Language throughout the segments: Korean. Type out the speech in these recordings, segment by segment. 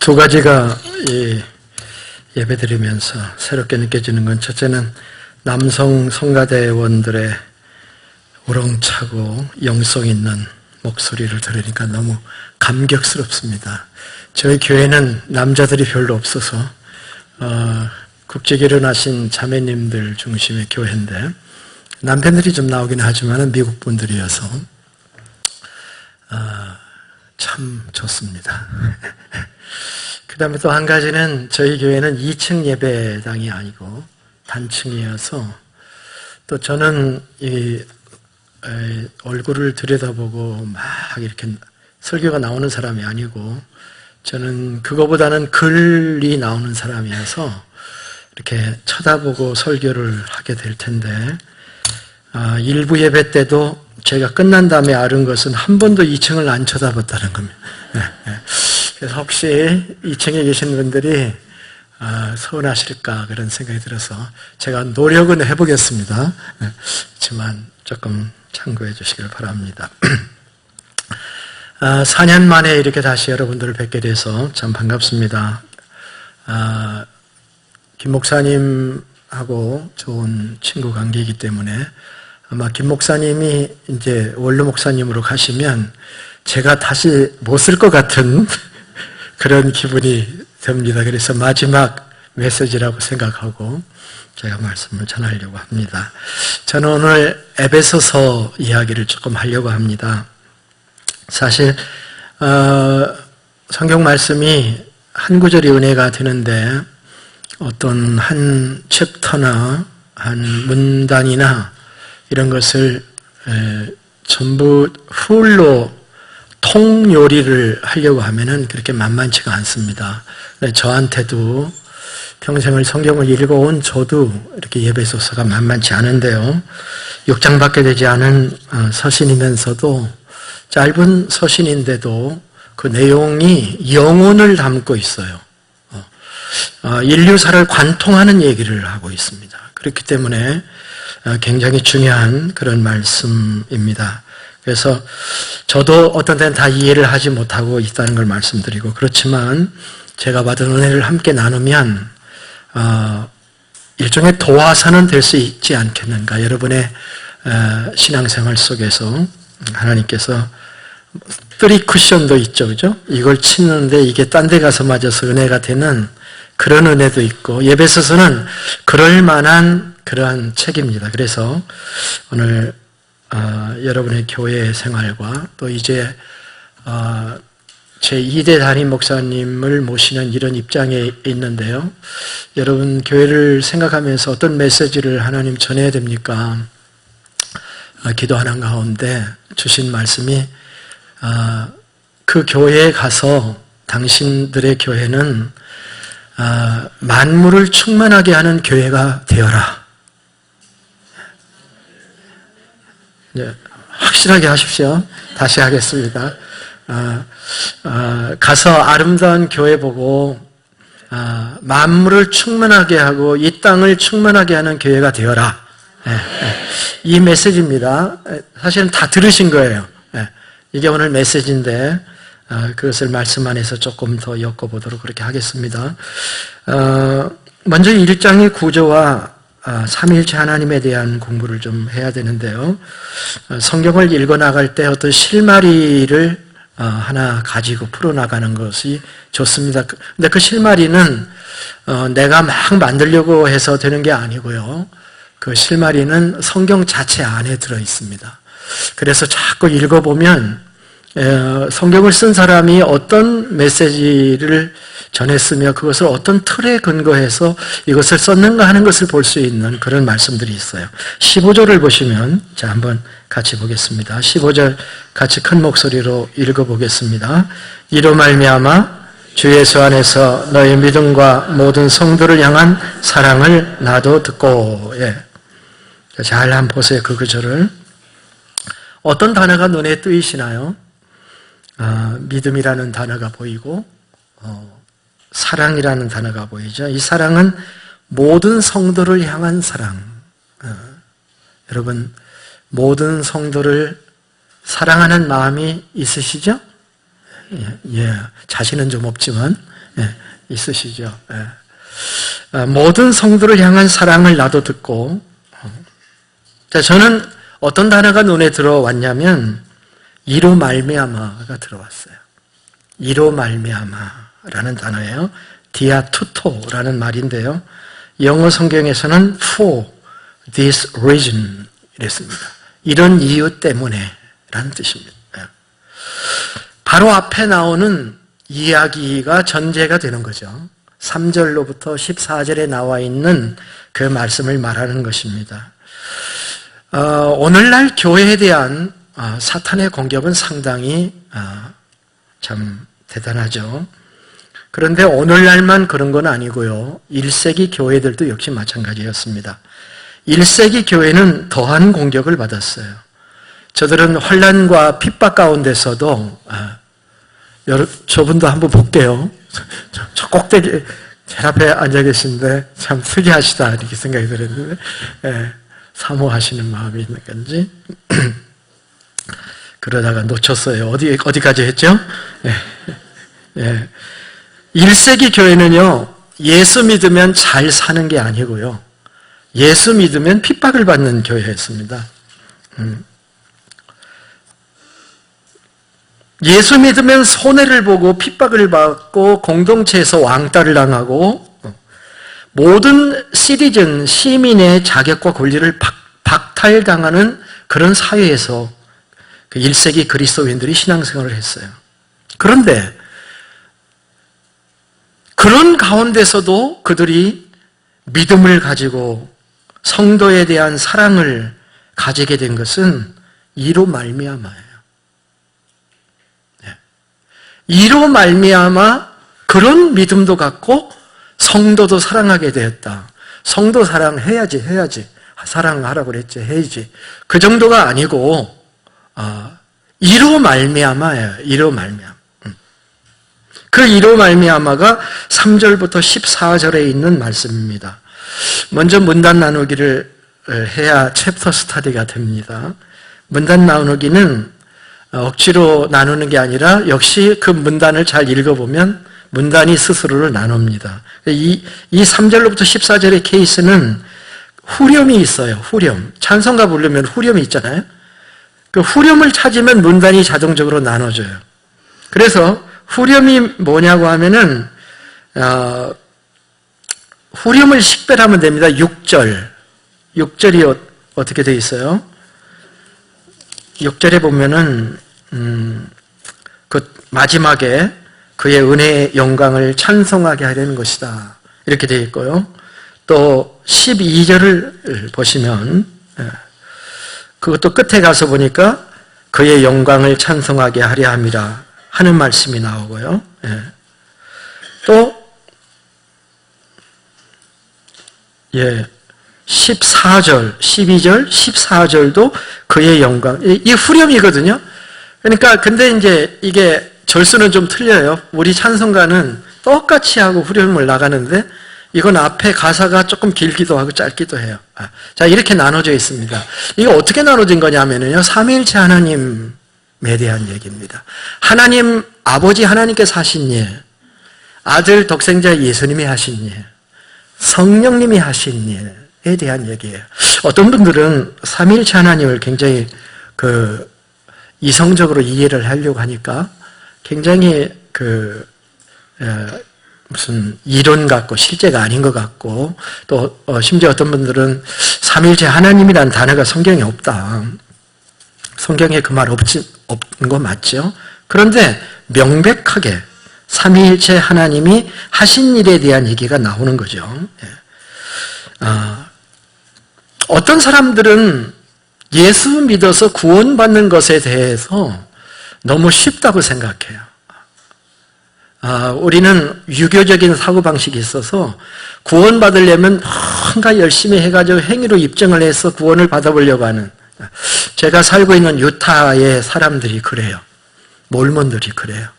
두 가지가 예배드리면서 새롭게 느껴지는 건, 첫째는 남성 성가대원들의 우렁차고 영성 있는 목소리를 들으니까 너무 감격스럽습니다. 저희 교회는 남자들이 별로 없어서 국제 결혼하신 자매님들 중심의 교회인데, 남편들이 좀 나오긴 하지만 미국 분들이어서 참 좋습니다. 그 다음에 또 한 가지는, 저희 교회는 2층 예배당이 아니고 단층이어서, 또 저는 얼굴을 들여다보고 막 이렇게 설교가 나오는 사람이 아니고, 저는 그거보다는 글이 나오는 사람이어서 이렇게 쳐다보고 설교를 하게 될 텐데, 일부 예배 때도 제가 끝난 다음에 알은 것은 한 번도 2층을 안 쳐다봤다는 겁니다. 그래서 혹시 2층에 계신 분들이 서운하실까 그런 생각이 들어서 제가 노력은 해보겠습니다. 그렇지만 조금 참고해 주시길 바랍니다. 4년 만에 이렇게 다시 여러분들을 뵙게 돼서 참 반갑습니다. 김 목사님하고 좋은 친구 관계이기 때문에 아마 김 목사님이 이제 원로 목사님으로 가시면 제가 다시 못 쓸 것 같은 그런 기분이 듭니다. 그래서 마지막 메시지라고 생각하고 제가 말씀을 전하려고 합니다. 저는 오늘 에베소서 이야기를 조금 하려고 합니다. 사실 성경 말씀이 한 구절이 은혜가 되는데, 어떤 한 챕터나 한 문단이나 이런 것을 전부 풀로 통요리를 하려고 하면은 그렇게 만만치가 않습니다. 저한테도 평생을 성경을 읽어온 저도 이렇게 예배소서가 만만치 않은데요. 6장밖에 되지 않은 서신이면서도, 짧은 서신인데도 그 내용이 영혼을 담고 있어요. 인류사를 관통하는 얘기를 하고 있습니다. 그렇기 때문에 굉장히 중요한 그런 말씀입니다. 그래서 저도 어떤 때는 다 이해를 하지 못하고 있다는 걸 말씀드리고, 그렇지만 제가 받은 은혜를 함께 나누면 일종의 도화선은 될 수 있지 않겠는가. 여러분의 신앙생활 속에서 하나님께서 쓰리 쿠션도 있죠, 그죠? 이걸 치는데 이게 딴 데 가서 맞아서 은혜가 되는 그런 은혜도 있고, 예배소서는 그럴 만한 그러한 책입니다. 그래서 오늘 여러분의 교회 생활과 또 이제 제 2대 담임 목사님을 모시는 이런 입장에 있는데요. 여러분 교회를 생각하면서 어떤 메시지를 하나님 전해야 됩니까? 기도하는 가운데 주신 말씀이, 그 교회에 가서 당신들의 교회는 만물을 충만하게 하는 교회가 되어라. 확실하게 하십시오. 다시 하겠습니다. 가서 아름다운 교회 보고 만물을 충만하게 하고 이 땅을 충만하게 하는 교회가 되어라. 이 메시지입니다. 사실은 다 들으신 거예요. 이게 오늘 메시지인데 그것을 말씀 안에서 조금 더 엮어보도록 그렇게 하겠습니다. 먼저 1장의 구조와 삼위일체 하나님에 대한 공부를 좀 해야 되는데요. 성경을 읽어나갈 때 어떤 실마리를 하나 가지고 풀어나가는 것이 좋습니다. 근데 그 실마리는 내가 막 만들려고 해서 되는 게 아니고요. 그 실마리는 성경 자체 안에 들어 있습니다. 그래서 자꾸 읽어보면 성경을 쓴 사람이 어떤 메시지를 전했으며 그것을 어떤 틀에 근거해서 이것을 썼는가 하는 것을 볼 수 있는 그런 말씀들이 있어요. 15절을 보시면, 자, 한번 같이 보겠습니다. 15절 같이 큰 목소리로 읽어보겠습니다. 이로 말미암아 주 예수 안에서 너의 믿음과 모든 성도를 향한 사랑을 나도 듣고. 잘 한번 보세요. 그 구절을. 어떤 단어가 눈에 띄시나요? 믿음이라는 단어가 보이고 사랑이라는 단어가 보이죠. 이 사랑은 모든 성도를 향한 사랑. 여러분, 모든 성도를 사랑하는 마음이 있으시죠? 예, 자신은 좀 없지만 있으시죠. 모든 성도를 향한 사랑을 나도 듣고, 자, 저는 어떤 단어가 눈에 들어왔냐면 이로 말미암아가 들어왔어요. 이로 말미암아라는 단어예요. 디아투토라는 말인데요. 영어 성경에서는 for this reason 이랬습니다. 이런 이유 때문에 라는 뜻입니다. 바로 앞에 나오는 이야기가 전제가 되는 거죠. 3절로부터 14절에 나와 있는 그 말씀을 말하는 것입니다. 오늘날 교회에 대한 사탄의 공격은 상당히 참 대단하죠. 그런데 오늘날만 그런 건 아니고요. 1세기 교회들도 역시 마찬가지였습니다. 1세기 교회는 더한 공격을 받았어요. 저들은 환난과 핍박 가운데서도 저분도 한번 볼게요. 저 꼭대기 제 앞에 앉아 계신데 참 특이하시다 이렇게 생각이 들었는데 사모하시는 마음이 있는 건지 그러다가 놓쳤어요. 어디까지 했죠? 1세기 교회는요, 예수 믿으면 잘 사는 게 아니고요, 예수 믿으면 핍박을 받는 교회였습니다. 예수 믿으면 손해를 보고 핍박을 받고 공동체에서 왕따를 당하고 모든 시티즌, 시민의 자격과 권리를 박탈당하는 그런 사회에서 그 1세기 그리스도인들이 신앙생활을 했어요. 그런데 그런 가운데서도 그들이 믿음을 가지고 성도에 대한 사랑을 가지게 된 것은 이로 말미암아예요. 이로 말미암아 그런 믿음도 갖고 성도도 사랑하게 되었다. 성도 사랑해야지. 사랑하라고 그랬지. 해야지. 그 정도가 아니고 이로 말미암아예요. 이로 말미암아. 그 이로 말미암아가 3절부터 14절에 있는 말씀입니다. 먼저 문단 나누기를 해야 챕터 스터디가 됩니다. 문단 나누기는 억지로 나누는 게 아니라 역시 그 문단을 잘 읽어보면 문단이 스스로를 나눕니다. 이 3절로부터 14절의 케이스는 후렴이 있어요. 후렴. 찬송가 부르면 후렴이 있잖아요. 그 후렴을 찾으면 문단이 자동적으로 나눠져요. 그래서 후렴이 뭐냐고 하면은 후렴을 식별하면 됩니다. 6절. 6절이 어떻게 되어 있어요? 6절에 보면은 그 마지막에 그의 은혜의 영광을 찬송하게 하려는 것이다. 이렇게 되어 있고요. 또 12절을 보시면 그것도 끝에 가서 보니까 그의 영광을 찬송하게 하려 함이라 하는 말씀이 나오고요. 또 14절, 12절, 14절도 그의 영광. 이 후렴이거든요. 그러니까 근데 이제 이게 절수는 좀 틀려요. 우리 찬송가는 똑같이 하고 후렴을 나가는데 이건 앞에 가사가 조금 길기도 하고 짧기도 해요. 자, 이렇게 나눠져 있습니다. 이거 어떻게 나눠진 거냐면요. 삼위일체 하나님에 대한 얘기입니다. 하나님, 아버지 하나님께서 하신 일, 아들 독생자 예수님이 하신 일, 성령님이 하신 일에 대한 얘기예요. 어떤 분들은 삼위일체 하나님을 굉장히 이성적으로 이해를 하려고 하니까 굉장히 무슨 이론 같고 실제가 아닌 것 같고 또 심지어 어떤 분들은 삼위일체 하나님이라는 단어가 성경에 없다. 성경에 그 말 없는 거 맞죠? 그런데 명백하게 삼위일체 하나님이 하신 일에 대한 얘기가 나오는 거죠. 어떤 사람들은 예수 믿어서 구원받는 것에 대해서 너무 쉽다고 생각해요. 우리는 유교적인 사고방식이 있어서 구원받으려면 뭔가 열심히 해가지고 행위로 입증을 해서 구원을 받아보려고 하는, 제가 살고 있는 유타의 사람들이 그래요. 몰몬들이 그래요.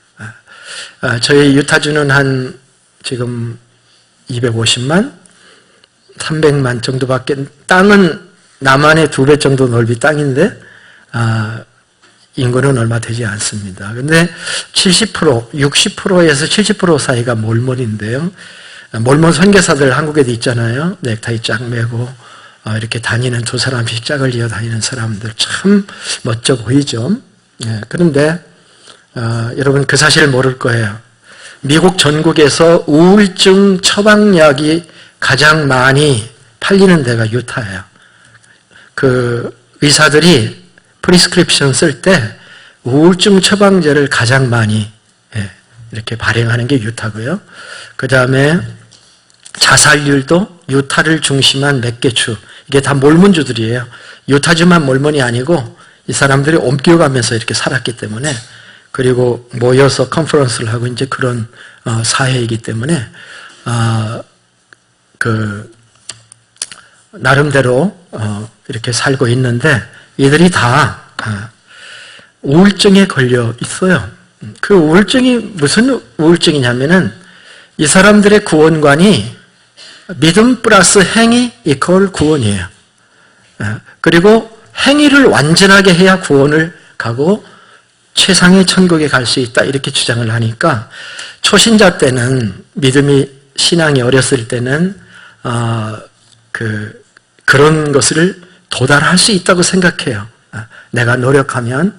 저희 유타주는 지금 250만? 300만 정도밖에, 땅은 남한의 2배 정도 넓이 땅인데 인구는 얼마 되지 않습니다. 근데 70%, 60%에서 70% 사이가 몰몬인데요. 몰몬 선교사들 한국에도 있잖아요. 넥타이 쫙 매고 이렇게 다니는 두 사람씩 짝을 이어 다니는 사람들 참 멋져 보이죠. 그런데 여러분 그 사실을 모를 거예요. 미국 전국에서 우울증 처방약이 가장 많이 팔리는 데가 유타예요. 그 의사들이 프리스크립션 쓸 때 우울증 처방제를 가장 많이 이렇게 발행하는 게 유타고요. 그 다음에 자살률도 유타를 중심한 몇 개 주, 이게 다 몰몬주들이에요. 유타주만 몰몬이 아니고 이 사람들이 옮겨가면서 이렇게 살았기 때문에, 그리고 모여서 컨퍼런스를 하고 이제 그런 사회이기 때문에 나름대로 이렇게 살고 있는데, 이들이 다 우울증에 걸려 있어요. 그 우울증이 무슨 우울증이냐면은 이 사람들의 구원관이 믿음 플러스 행위 이퀄 구원이에요. 그리고 행위를 완전하게 해야 구원을 가고 최상의 천국에 갈 수 있다, 이렇게 주장을 하니까 초신자 때는, 믿음이 신앙이 어렸을 때는 그런 것을 도달할 수 있다고 생각해요. 내가 노력하면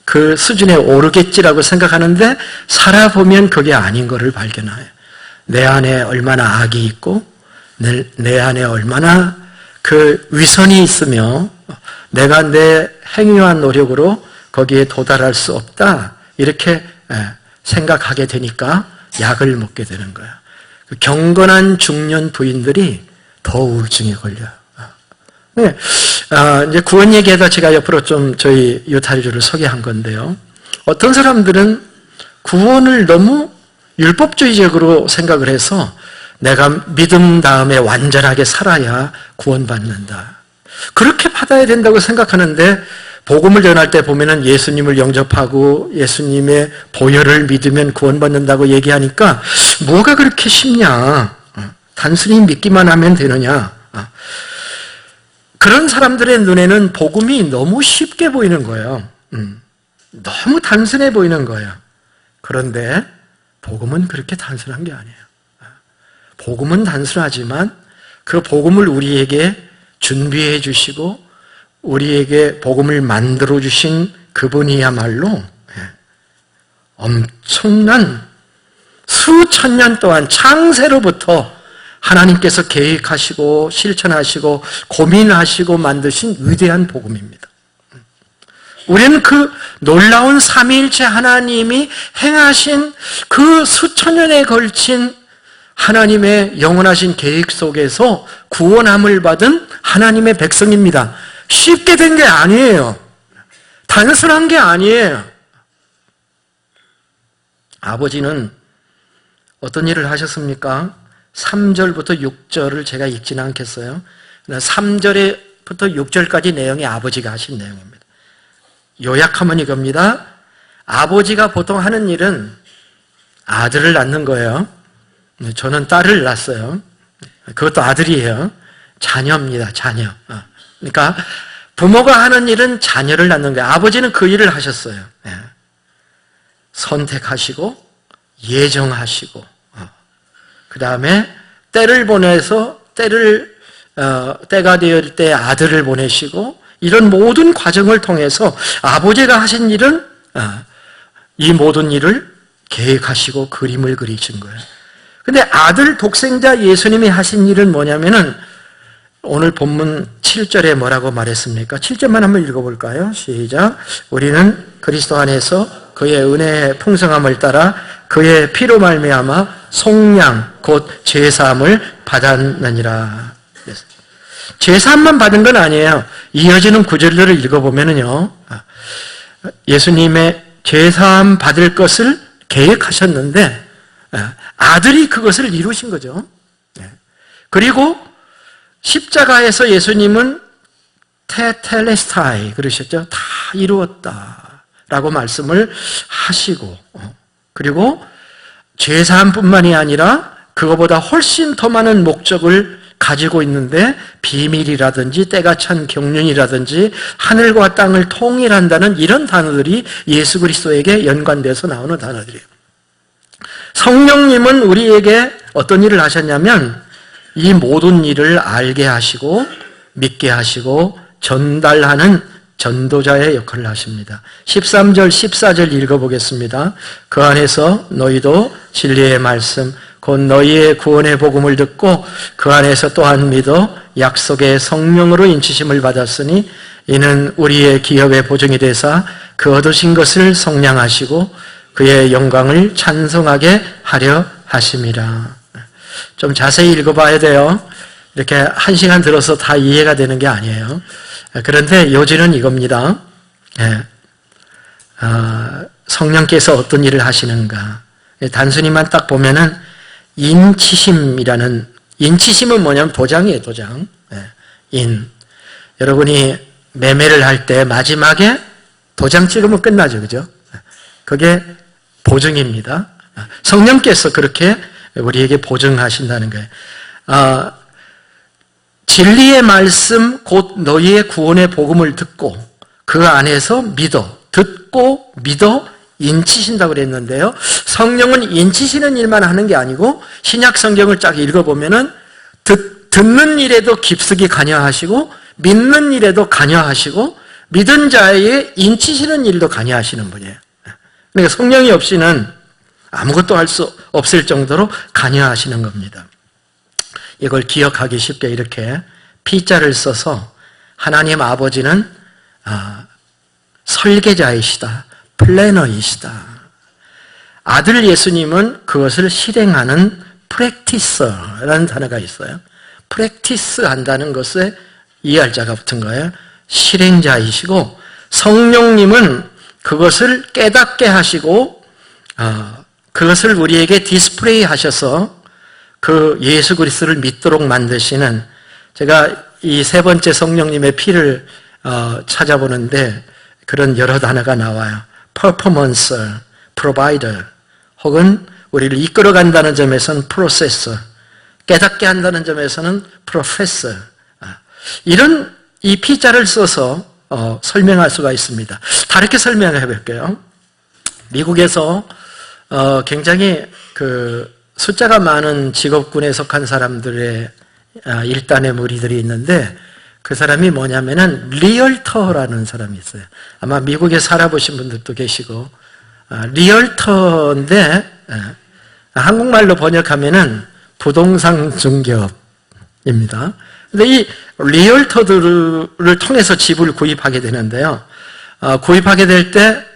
그 수준에 오르겠지라고 생각하는데, 살아보면 그게 아닌 것을 발견해요. 내 안에 얼마나 악이 있고 내 안에 얼마나 그 위선이 있으며 내가 내 행위와 노력으로 거기에 도달할 수 없다, 이렇게 생각하게 되니까 약을 먹게 되는 거예요. 경건한 중년 부인들이 더 우울증에 걸려요. 이제 구원 얘기에다 제가 옆으로 좀 저희 유타주를 소개한 건데요. 어떤 사람들은 구원을 너무 율법주의적으로 생각을 해서 내가 믿음 다음에 완전하게 살아야 구원받는다, 그렇게 받아야 된다고 생각하는데, 복음을 전할 때 보면은 예수님을 영접하고 예수님의 보혈을 믿으면 구원받는다고 얘기하니까 뭐가 그렇게 쉽냐, 단순히 믿기만 하면 되느냐, 그런 사람들의 눈에는 복음이 너무 쉽게 보이는 거예요. 너무 단순해 보이는 거예요. 그런데 복음은 그렇게 단순한 게 아니에요. 복음은 단순하지만 그 복음을 우리에게 준비해 주시고 우리에게 복음을 만들어 주신 그분이야말로 엄청난 수천 년 동안 창세로부터 하나님께서 계획하시고 실천하시고 고민하시고 만드신 위대한 복음입니다. 우리는 그 놀라운 삼위일체 하나님이 행하신 그 수천 년에 걸친 하나님의 영원하신 계획 속에서 구원함을 받은 하나님의 백성입니다. 쉽게 된 게 아니에요. 단순한 게 아니에요. 아버지는 어떤 일을 하셨습니까? 3절부터 6절을 제가 읽지는 않겠어요. 3절부터 6절까지 내용이 아버지가 하신 내용입니다. 요약하면 이겁니다. 아버지가 보통 하는 일은 아들을 낳는 거예요. 저는 딸을 낳았어요. 그것도 아들이에요. 자녀입니다. 자녀. 그러니까 부모가 하는 일은 자녀를 낳는 거예요. 아버지는 그 일을 하셨어요. 선택하시고 예정하시고 그 다음에 때를 보내서 때가 되었을 때 아들을 보내시고, 이런 모든 과정을 통해서 아버지가 하신 일은 이 모든 일을 계획하시고 그림을 그리신 거예요. 근데 아들 독생자 예수님이 하신 일은 뭐냐면은, 오늘 본문 7절에 뭐라고 말했습니까? 7절만 한번 읽어볼까요? 시작. 우리는 그리스도 안에서 그의 은혜의 풍성함을 따라 그의 피로 말미암아 속량 곧 제사함을 받았느니라. 제사함만 받은 건 아니에요. 이어지는 구절들을 읽어보면은요, 예수님의 제사함 받을 것을 계획하셨는데 아들이 그것을 이루신 거죠. 그리고 십자가에서 예수님은 테텔레스타이 그러셨죠. 다 이루었다라고 말씀을 하시고, 그리고 죄사함뿐만이 아니라 그거보다 훨씬 더 많은 목적을 가지고 있는데 비밀이라든지 때가 찬 경륜이라든지 하늘과 땅을 통일한다는 이런 단어들이 예수 그리스도에게 연관돼서 나오는 단어들이에요. 성령님은 우리에게 어떤 일을 하셨냐면 이 모든 일을 알게 하시고 믿게 하시고 전달하는 전도자의 역할을 하십니다. 13절, 14절 읽어보겠습니다. 그 안에서 너희도 진리의 말씀, 곧 너희의 구원의 복음을 듣고 그 안에서 또한 믿어 약속의 성령으로 인치심을 받았으니 이는 우리의 기업의 보증이 되사 그 얻으신 것을 성량하시고 그의 영광을 찬송하게 하려 하심이라. 좀 자세히 읽어봐야 돼요. 이렇게 한 시간 들어서 다 이해가 되는 게 아니에요. 그런데 요지는 이겁니다. 성령께서 어떤 일을 하시는가. 단순히만 딱 보면은 인치심이라는, 인치심은 뭐냐면 도장이에요, 도장. 여러분이 매매를 할 때 마지막에 도장 찍으면 끝나죠, 그죠? 그게 보증입니다. 성령께서 그렇게 우리에게 보증하신다는 거예요. 진리의 말씀 곧 너희의 구원의 복음을 듣고 그 안에서 믿어, 듣고 믿어 인치신다고 그랬는데요. 성령은 인치시는 일만 하는 게 아니고 신약 성경을 쫙 읽어보면은 듣는 일에도 깊숙이 관여하시고 믿는 일에도 관여하시고 믿은 자의 인치시는 일도 관여하시는 분이에요. 그러니까 성령이 없이는 아무것도 할 수 없을 정도로 관여하시는 겁니다. 이걸 기억하기 쉽게 이렇게 P자를 써서 하나님 아버지는 설계자이시다, 플래너이시다. 아들 예수님은 그것을 실행하는 프랙티서라는 단어가 있어요. 프랙티스 한다는 것에 이해할 자가 붙은 거예요. 실행자이시고 성령님은 그것을 깨닫게 하시고 그것을 우리에게 디스플레이 하셔서 그 예수 그리스도를 믿도록 만드시는, 제가 이 세 번째 성령님의 피를 찾아보는데 그런 여러 단어가 나와요. 퍼포먼서, 프로바이더, 혹은 우리를 이끌어간다는 점에서는 프로세서, 깨닫게 한다는 점에서는 프로페서, 이런 이 P자를 써서 설명할 수가 있습니다. 다르게 설명해 볼게요. 미국에서 굉장히 그 숫자가 많은 직업군에 속한 사람들의 일단의 무리들이 있는데 그 사람이 뭐냐면은 리얼터라는 사람이 있어요. 아마 미국에 살아보신 분들도 계시고 리얼터인데 한국말로 번역하면은 부동산 중개업입니다. 근데 이 리얼터들을 통해서 집을 구입하게 되는데요. 구입하게 될 때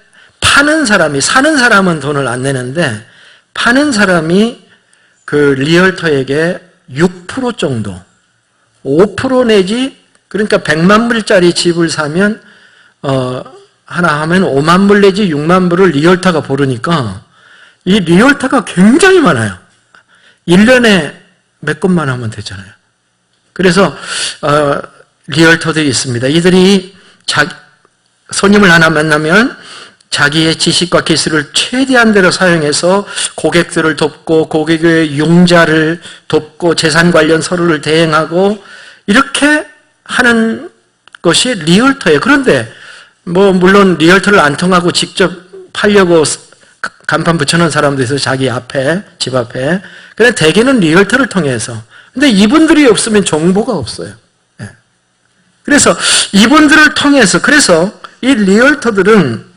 파는 사람이, 사는 사람은 돈을 안 내는데 파는 사람이 그 리얼터에게 6% 정도, 5% 내지, 그러니까 100만 불짜리 집을 사면 하나 하면 5만 불 내지 6만 불을 리얼터가 부르니까 이 리얼터가 굉장히 많아요. 1년에 몇 건만 하면 되잖아요. 그래서 리얼터들이 있습니다. 이들이 손님을 하나 만나면 자기의 지식과 기술을 최대한대로 사용해서 고객들을 돕고 고객의 융자를 돕고 재산 관련 서류를 대행하고 이렇게 하는 것이 리얼터예요. 그런데 뭐 물론 리얼터를 안 통하고 직접 팔려고 간판 붙여놓은 사람도 있어요. 자기 앞에, 집 앞에. 근데 대개는 리얼터를 통해서. 근데 이분들이 없으면 정보가 없어요. 그래서 이분들을 통해서, 그래서 이 리얼터들은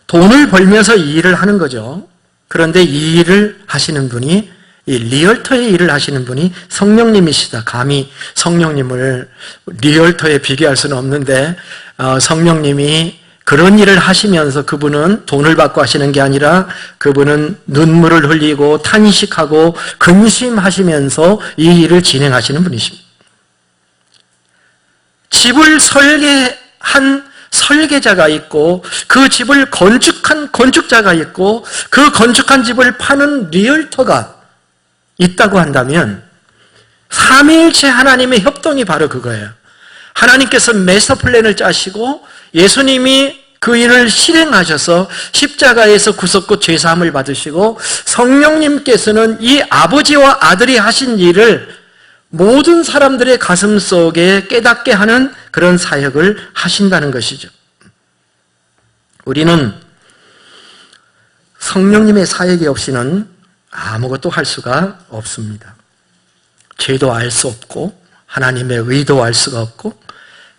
돈을 벌면서 이 일을 하는 거죠. 그런데 이 일을 하시는 분이, 이 리얼터의 일을 하시는 분이 성령님이시다. 감히 성령님을 리얼터에 비교할 수는 없는데 성령님이 그런 일을 하시면서 그분은 돈을 받고 하시는 게 아니라 그분은 눈물을 흘리고 탄식하고 근심하시면서 이 일을 진행하시는 분이십니다. 집을 설계한 설계자가 있고 그 집을 건축한 건축자가 있고 그 건축한 집을 파는 리얼터가 있다고 한다면 삼위일체 하나님의 협동이 바로 그거예요. 하나님께서 마스터 플랜을 짜시고 예수님이 그 일을 실행하셔서 십자가에서 구속고 죄사함을 받으시고 성령님께서는 이 아버지와 아들이 하신 일을 모든 사람들의 가슴 속에 깨닫게 하는 그런 사역을 하신다는 것이죠. 우리는 성령님의 사역이 없이는 아무것도 할 수가 없습니다. 죄도 알 수 없고 하나님의 의도 알 수가 없고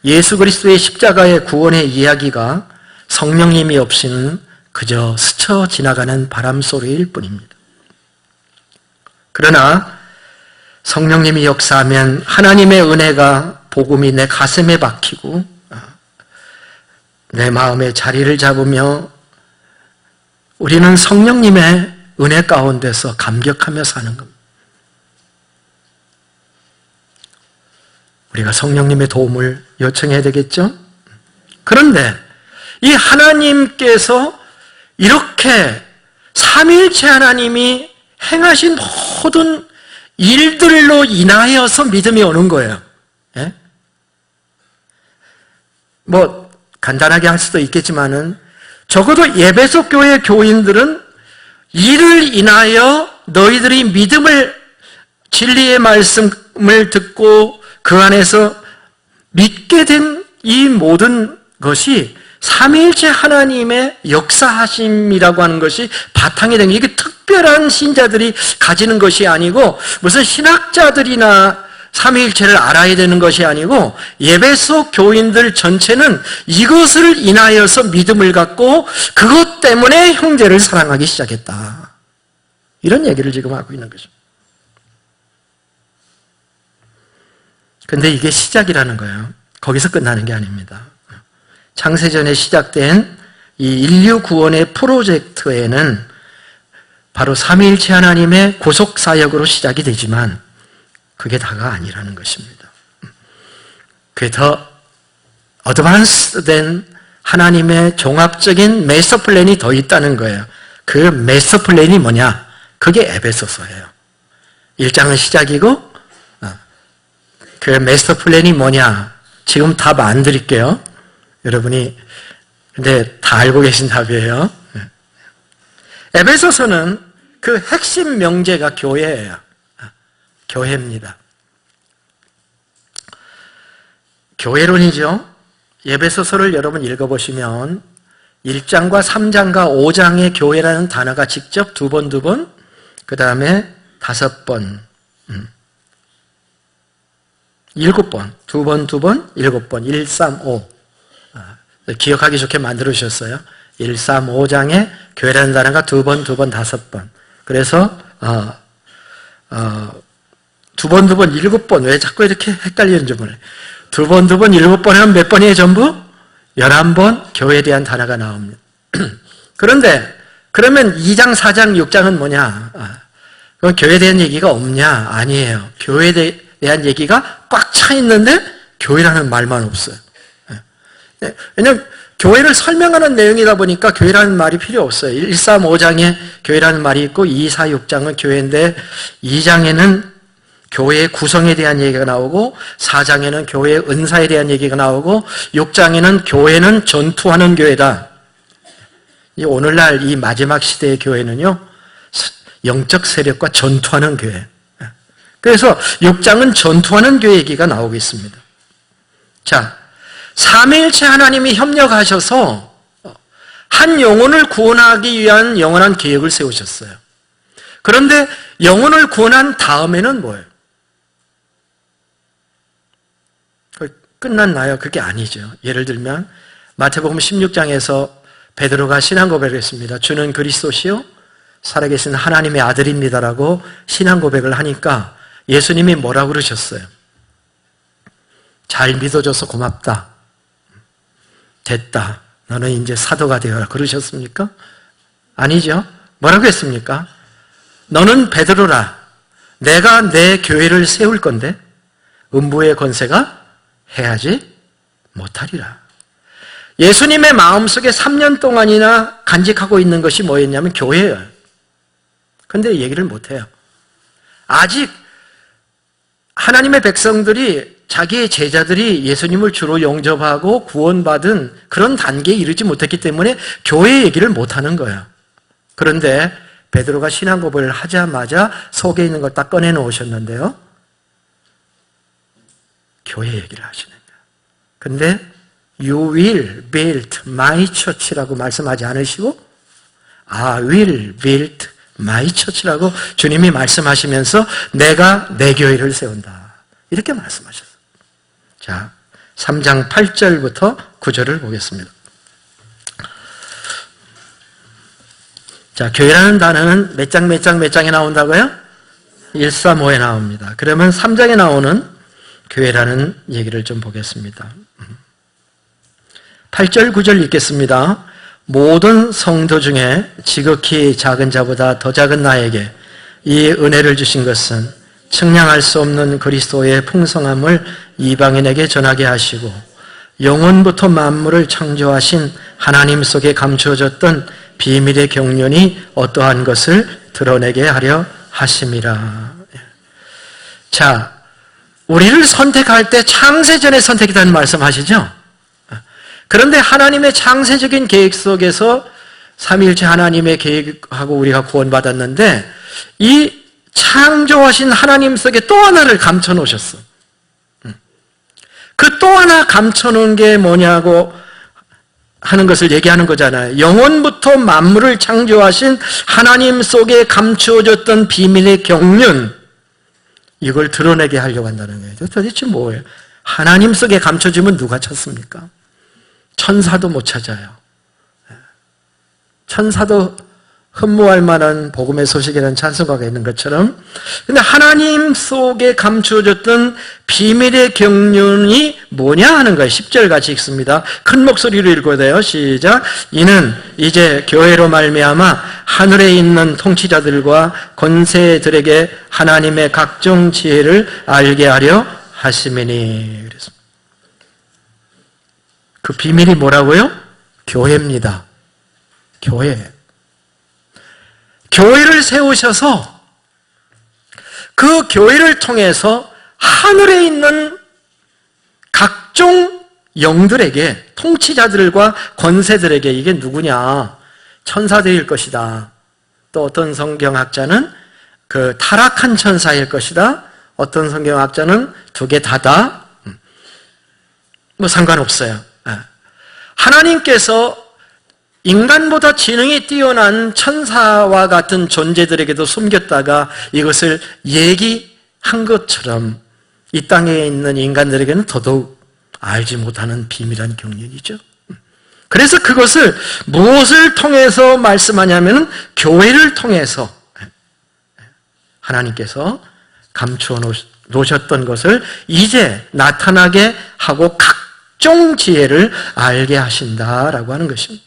예수 그리스도의 십자가의 구원의 이야기가 성령님이 없이는 그저 스쳐 지나가는 바람 소리일 뿐입니다. 그러나 성령님이 역사하면 하나님의 은혜가 복음이 내 가슴에 박히고 내 마음에 자리를 잡으며 우리는 성령님의 은혜 가운데서 감격하며 사는 겁니다. 우리가 성령님의 도움을 요청해야 되겠죠? 그런데 이 하나님께서 이렇게 삼위일체 하나님이 행하신 모든 일들로 인하여서 믿음이 오는 거예요. 예? 뭐 간단하게 할 수도 있겠지만은 적어도 에베소 교회 교인들은 이를 인하여 너희들이 믿음을 진리의 말씀을 듣고 그 안에서 믿게 된 이 모든 것이 삼위일체 하나님의 역사하심이라고 하는 것이 바탕이 된 게 이게 특별한 신자들이 가지는 것이 아니고 무슨 신학자들이나 삼위일체를 알아야 되는 것이 아니고 에베소 교인들 전체는 이것을 인하여서 믿음을 갖고 그것 때문에 형제를 사랑하기 시작했다. 이런 얘기를 지금 하고 있는 거죠. 근데 이게 시작이라는 거예요. 거기서 끝나는 게 아닙니다. 창세전에 시작된 이 인류 구원의 프로젝트에는 바로 삼위일체 하나님의 구속사역으로 시작이 되지만 그게 다가 아니라는 것입니다. 그게 더 어드밴스된 하나님의 종합적인 마스터 플랜이 더 있다는 거예요. 그 마스터 플랜이 뭐냐? 그게 에베소서예요. 1장은 시작이고 그 마스터 플랜이 뭐냐? 지금 답 안 드릴게요. 여러분이 근데 다 알고 계신 답이에요. 에베소서는 그 핵심 명제가 교회예요. 교회입니다. 교회론이죠. 에베소서를 여러분 읽어보시면 1장과 3장과 5장의 교회라는 단어가 직접 두 번, 그 다음에 5번, 7번, 2번, 7번, 1, 3, 5. 기억하기 좋게 만들어주셨어요. 1, 3, 5장에 교회라는 단어가 2번, 5번. 그래서 2번, 7번. 왜 자꾸 이렇게 헷갈리는지 몰라요. 2번, 7번 하면 몇 번이에요, 전부? 11번 교회에 대한 단어가 나옵니다. 그런데 그러면 2장, 4장, 6장은 뭐냐? 그건 교회에 대한 얘기가 없냐? 아니에요. 교회에 대한 얘기가 꽉 차 있는데 교회라는 말만 없어요. 왜냐하면 교회를 설명하는 내용이다 보니까 교회라는 말이 필요 없어요. 1, 3, 5장에 교회라는 말이 있고 2, 4, 6장은 교회인데 2장에는 교회의 구성에 대한 얘기가 나오고 4장에는 교회의 은사에 대한 얘기가 나오고 6장에는 교회는 전투하는 교회다. 오늘날 이 마지막 시대의 교회는요, 영적 세력과 전투하는 교회. 그래서 6장은 전투하는 교회 얘기가 나오고 있습니다. 자, 삼위일체 하나님이 협력하셔서 한 영혼을 구원하기 위한 영원한 계획을 세우셨어요. 그런데 영혼을 구원한 다음에는 뭐예요? 끝났나요? 그게 아니죠. 예를 들면 마태복음 16장에서 베드로가 신앙 고백을 했습니다. 주는 그리스도시요 살아계신 하나님의 아들입니다라고 신앙 고백을 하니까 예수님이 뭐라고 그러셨어요? 잘 믿어줘서 고맙다. 됐다. 너는 이제 사도가 되어라. 그러셨습니까? 아니죠. 뭐라고 했습니까? 너는 베드로라. 내가 내 교회를 세울 건데 음부의 권세가 해하지 못하리라. 예수님의 마음속에 3년 동안이나 간직하고 있는 것이 뭐였냐면 교회예요. 그런데 얘기를 못해요. 아직 하나님의 백성들이 자기의 제자들이 예수님을 주로 영접하고 구원받은 그런 단계에 이르지 못했기 때문에 교회 얘기를 못하는 거예요. 그런데 베드로가 신앙 고백을 하자마자 속에 있는 걸 딱 꺼내놓으셨는데요. 교회 얘기를 하시는 거예요. 근데 You will build my church라고 말씀하지 않으시고 I will build my church라고 주님이 말씀하시면서 내가 내 교회를 세운다. 이렇게 말씀하셨어요. 자, 3장 8절부터 9절을 보겠습니다. 자, 교회라는 단어는 몇 장에 나온다고요? 135에 나옵니다. 그러면 3장에 나오는 교회라는 얘기를 좀 보겠습니다. 8절, 9절 읽겠습니다. 모든 성도 중에 지극히 작은 자보다 더 작은 나에게 이 은혜를 주신 것은 측량할 수 없는 그리스도의 풍성함을 이방인에게 전하게 하시고 영원부터 만물을 창조하신 하나님 속에 감추어졌던 비밀의 경륜이 어떠한 것을 드러내게 하려 하심이라. 자, 우리를 선택할 때 창세전에 선택이라는 말씀하시죠? 그런데 하나님의 창세적인 계획 속에서 삼위일체 하나님의 계획하고 우리가 구원받았는데 이 창조하신 하나님 속에 또 하나를 감춰놓으셨어. 그 또 하나 감춰놓은 게 뭐냐고 하는 것을 얘기하는 거잖아요. 영원부터 만물을 창조하신 하나님 속에 감추어졌던 비밀의 경륜, 이걸 드러내게 하려고 한다는 거예요. 도대체 뭐예요? 하나님 속에 감춰지면 누가 찾습니까? 천사도 못 찾아요. 천사도 흠모할 만한 복음의 소식이라는 찬송가가 있는 것처럼, 근데 하나님 속에 감추어졌던 비밀의 경륜이 뭐냐 하는 거예요. 10절 같이 읽습니다. 큰 목소리로 읽어야 돼요. 시작. 이는 이제 교회로 말미암아 하늘에 있는 통치자들과 권세들에게 하나님의 각종 지혜를 알게 하려 하심이니. 그래서 그 비밀이 뭐라고요? 교회입니다. 교회. 교회를 세우셔서 그 교회를 통해서 하늘에 있는 각종 영들에게, 통치자들과 권세들에게, 이게 누구냐? 천사들일 것이다. 또 어떤 성경학자는 그 타락한 천사일 것이다. 어떤 성경학자는 두 개 다다. 뭐 상관없어요. 하나님께서 인간보다 지능이 뛰어난 천사와 같은 존재들에게도 숨겼다가 이것을 얘기한 것처럼 이 땅에 있는 인간들에게는 더더욱 알지 못하는 비밀한 경륜이죠. 그래서 그것을 무엇을 통해서 말씀하냐면 교회를 통해서 하나님께서 감추어 놓으셨던 것을 이제 나타나게 하고 각종 지혜를 알게 하신다라고 하는 것입니다.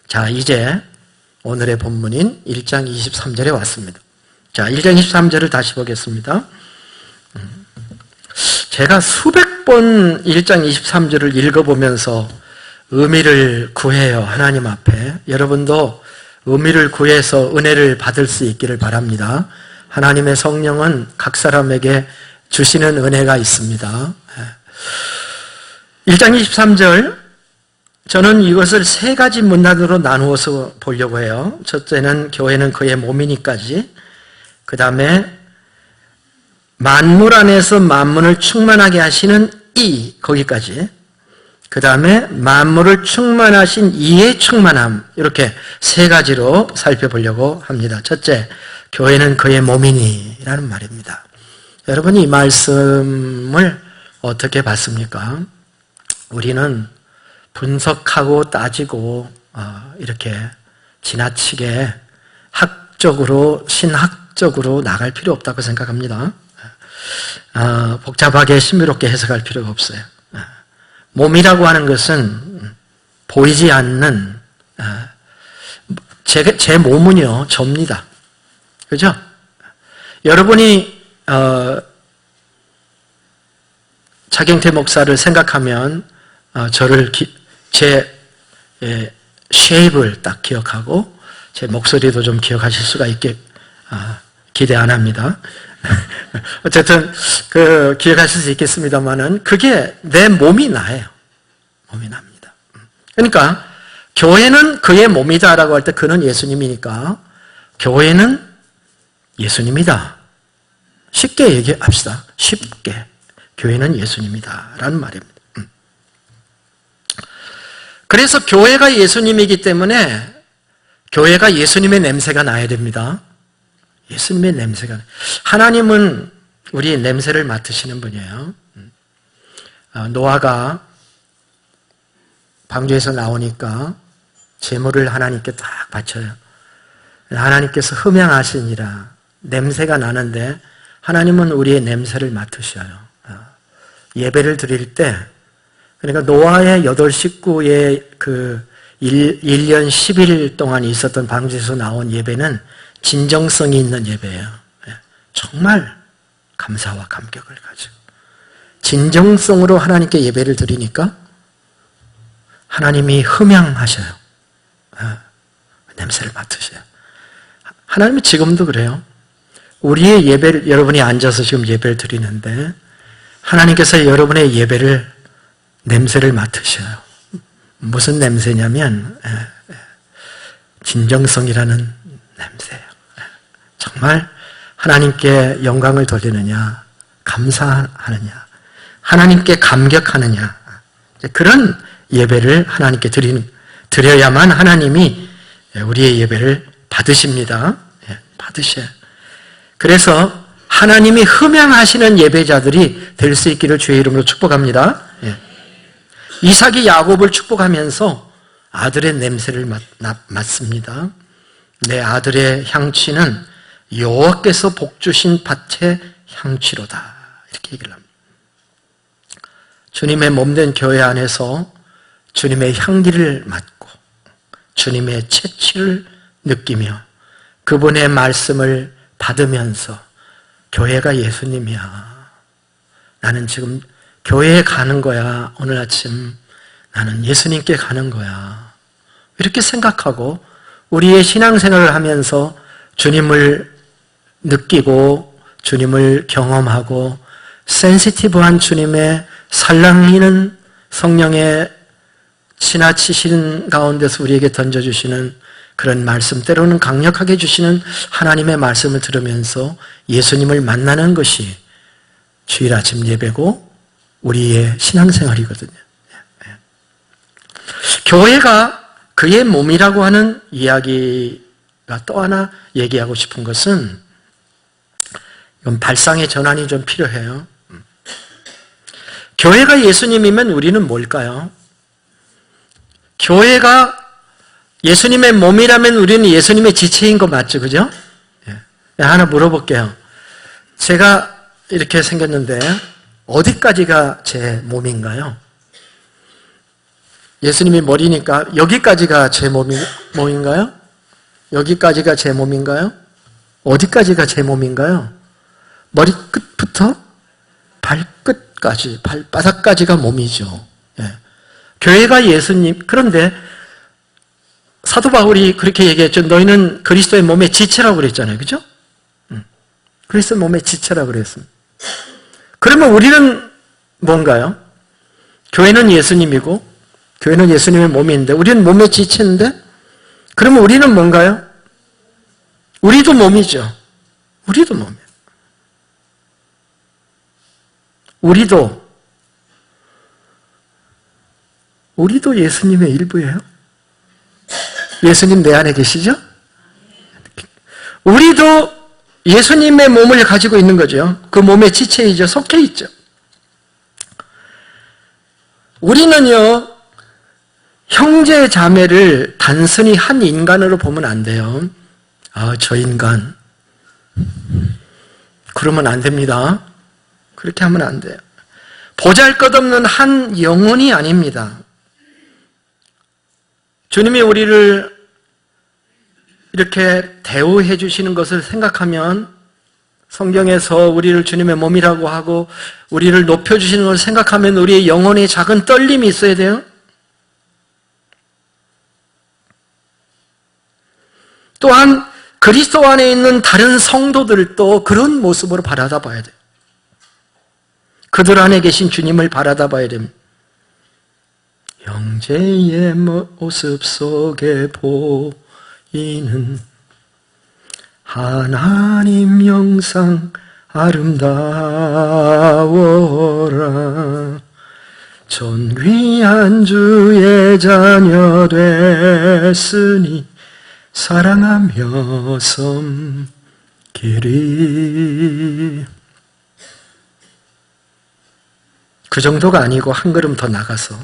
자, 이제 오늘의 본문인 1장 23절에 왔습니다. 자, 1장 23절을 다시 보겠습니다. 제가 수백 번 1장 23절을 읽어보면서 의미를 구해요. 하나님 앞에. 여러분도 의미를 구해서 은혜를 받을 수 있기를 바랍니다. 하나님의 성령은 각 사람에게 주시는 은혜가 있습니다. 1장 23절, 저는 이것을 세 가지 문단으로 나누어서 보려고 해요. 첫째는 교회는 그의 몸이니까지, 그 다음에 만물 안에서 만물을 충만하게 하시는 이, 거기까지, 그 다음에 만물을 충만하신 이의 충만함, 이렇게 세 가지로 살펴보려고 합니다. 첫째, 교회는 그의 몸이니 라는 말입니다. 여러분이 이 말씀을 어떻게 봤습니까? 우리는 분석하고 따지고 이렇게 지나치게 학적으로, 신학적으로 나갈 필요 없다고 생각합니다. 복잡하게 신비롭게 해석할 필요가 없어요. 몸이라고 하는 것은 보이지 않는, 제 몸은요, 접니다. 그죠? 여러분이 차경태 목사를 생각하면 저를 제 쉐입을 딱 기억하고 제 목소리도 좀 기억하실 수가 있게 기대 안 합니다. 어쨌든 기억하실 수 있겠습니다만은 그게 내 몸이 나예요. 몸이 납니다. 그러니까 교회는 그의 몸이다라고 할 때 그는 예수님이니까 교회는 예수님이다. 쉽게 얘기합시다. 쉽게. 교회는 예수님이다 라는 말입니다. 그래서 교회가 예수님이기 때문에 교회가 예수님의 냄새가 나야 됩니다. 예수님의 냄새가. 하나님은 우리의 냄새를 맡으시는 분이에요. 노아가 방주에서 나오니까 제물을 하나님께 딱 바쳐요. 하나님께서 흠양하시니라. 냄새가 나는데 하나님은 우리의 냄새를 맡으셔요. 예배를 드릴 때, 그러니까 노아의 8 식구의 그 1년 10일 동안 있었던 방주에서 나온 예배는 진정성이 있는 예배예요. 정말 감사와 감격을 가지고 진정성으로 하나님께 예배를 드리니까 하나님이 흠양하셔요. 냄새를 맡으셔요. 하나님은 지금도 그래요. 우리의 예배를, 여러분이 앉아서 지금 예배를 드리는데 하나님께서 여러분의 예배를 냄새를 맡으셔요. 무슨 냄새냐면 진정성이라는 냄새예요. 정말 하나님께 영광을 돌리느냐, 감사하느냐, 하나님께 감격하느냐, 그런 예배를 하나님께 드려야만 하나님이 우리의 예배를 받으십니다. 받으셔요. 그래서 하나님이 흠양하시는 예배자들이 될 수 있기를 주의 이름으로 축복합니다. 이삭이 야곱을 축복하면서 아들의 냄새를 맡습니다. 내 아들의 향취는 여호와께서 복주신 밭의 향취로다. 이렇게 얘기를 합니다. 주님의 몸된 교회 안에서 주님의 향기를 맡고 주님의 채취를 느끼며 그분의 말씀을 받으면서 교회가 예수님이야. 나는 지금 교회에 가는 거야. 오늘 아침 나는 예수님께 가는 거야. 이렇게 생각하고 우리의 신앙생활을 하면서 주님을 느끼고 주님을 경험하고 센시티브한 주님의 살랑이는 성령의 지나치신 가운데서 우리에게 던져주시는 그런 말씀, 때로는 강력하게 주시는 하나님의 말씀을 들으면서 예수님을 만나는 것이 주일 아침 예배고 우리의 신앙생활이거든요. 교회가 그의 몸이라고 하는 이야기가 또 하나 얘기하고 싶은 것은 이건 발상의 전환이 좀 필요해요. 교회가 예수님이면 우리는 뭘까요? 교회가 예수님의 몸이라면 우리는 예수님의 지체인 거 맞죠? 그죠? 하나 물어볼게요. 제가 이렇게 생겼는데 어디까지가 제 몸인가요? 예수님이 머리니까 여기까지가 제 몸인가요? 여기까지가 제 몸인가요? 어디까지가 제 몸인가요? 머리끝부터 발끝까지, 발바닥까지가 몸이죠. 교회가 예수님, 그런데 사도 바울이 그렇게 얘기했죠. 너희는 그리스도의 몸의 지체라고 그랬잖아요. 그죠? 그리스도의 몸의 지체라고 그랬습니다. 그러면 우리는 뭔가요? 교회는 예수님이고 교회는 예수님의 몸인데 우리는 몸의 지체인데 그러면 우리는 뭔가요? 우리도 몸이죠. 우리도 몸이에요. 우리도 예수님의 일부예요. 예수님 내 안에 계시죠? 우리도 예수님의 몸을 가지고 있는 거죠. 그 몸의 지체이죠. 속해 있죠. 우리는요, 형제 자매를 단순히 한 인간으로 보면 안 돼요. 저 인간. 그러면 안 됩니다. 그렇게 하면 안 돼요. 보잘것없는 한 영혼이 아닙니다. 주님이 우리를 이렇게 대우해 주시는 것을 생각하면 성경에서 우리를 주님의 몸이라고 하고 우리를 높여주시는 것을 생각하면 우리의 영혼에 작은 떨림이 있어야 돼요. 또한 그리스도 안에 있는 다른 성도들도 그런 모습으로 바라다 봐야 돼요. 그들 안에 계신 주님을 바라다 봐야 됩니다. 형제의 모습 속에 보이는 하나님 영상 아름다워라. 존귀한 주의 자녀 됐으니 사랑하며 섬기리. 그 정도가 아니고 한 걸음 더 나가서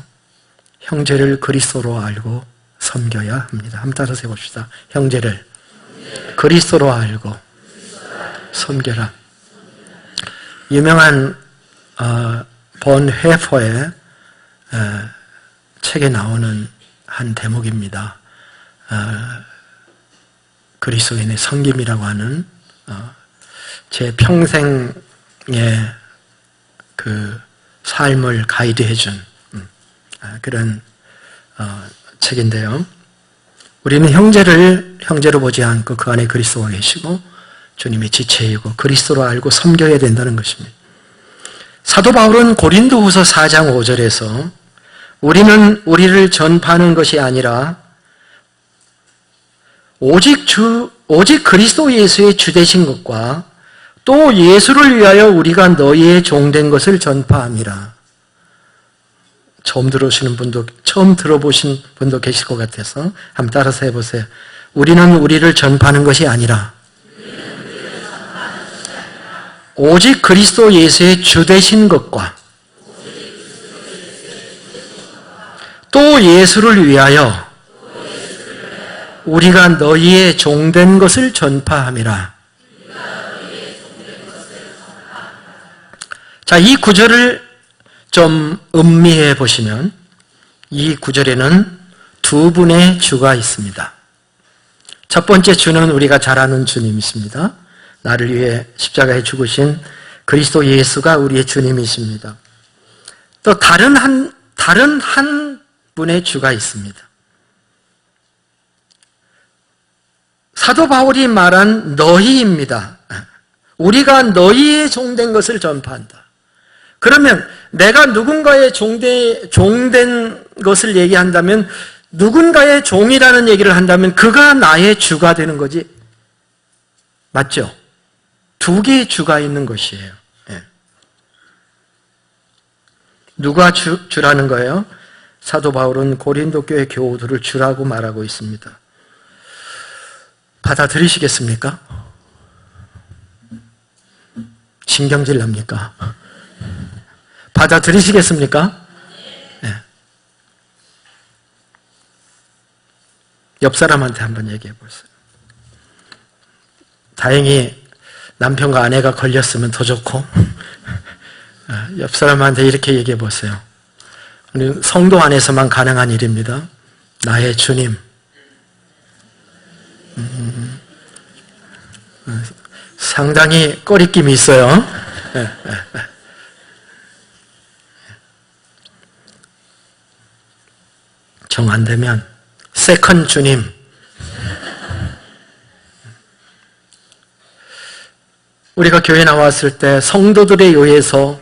형제를 그리스도로 알고 섬겨야 합니다. 한번 따라서 해봅시다. 형제를 그리스도로 알고 섬겨라. 유명한 본 회퍼의 책에 나오는 한 대목입니다. 그리스도인의 섬김이라고 하는 제 평생의 그 삶을 가이드해준 그런 책인데요. 우리는 형제를 형제로 보지 않고 그 안에 그리스도가 계시고 주님의 지체이고 그리스도로 알고 섬겨야 된다는 것입니다. 사도 바울은 고린도후서 4장 5절에서 우리는 우리를 전파하는 것이 아니라 오직 그리스도 예수의 주 되신 것과 또 예수를 위하여 우리가 너희의 종된 것을 전파함이라. 처음 들어보신 분도 계실 것 같아서 한번 따라서 해보세요. 우리는 우리를 전파하는 것이 아니라 오직 그리스도 예수의 주 되신 것과 또 예수를 위하여 우리가 너희의 종된 것을 전파함이라. 자, 이 구절을 좀 음미해 보시면 이 구절에는 두 분의 주가 있습니다. 첫 번째 주는 우리가 잘 아는 주님이십니다. 나를 위해 십자가에 죽으신 그리스도 예수가 우리의 주님이십니다. 또 다른 한 분의 주가 있습니다. 사도 바울이 말한 너희입니다. 우리가 너희의 종된 것을 전파한다. 그러면 내가 누군가의 종된 것을 얘기한다면 누군가의 종이라는 얘기를 한다면 그가 나의 주가 되는 거지. 맞죠? 두 개의 주가 있는 것이에요. 예. 누가 주라는 거예요? 사도 바울은 고린도 교회 교우들을 주라고 말하고 있습니다. 받아들이시겠습니까? 신경질 납니까? 받아들이시겠습니까? 네. 옆 사람한테 한번 얘기해 보세요. 다행히 남편과 아내가 걸렸으면 더 좋고 옆 사람한테 이렇게 얘기해 보세요. 성도 안에서만 가능한 일입니다. 나의 주님. 상당히 꺼리낌이 있어요. 정 안 되면 세컨 주님. 우리가 교회 나왔을 때 성도들에 의해서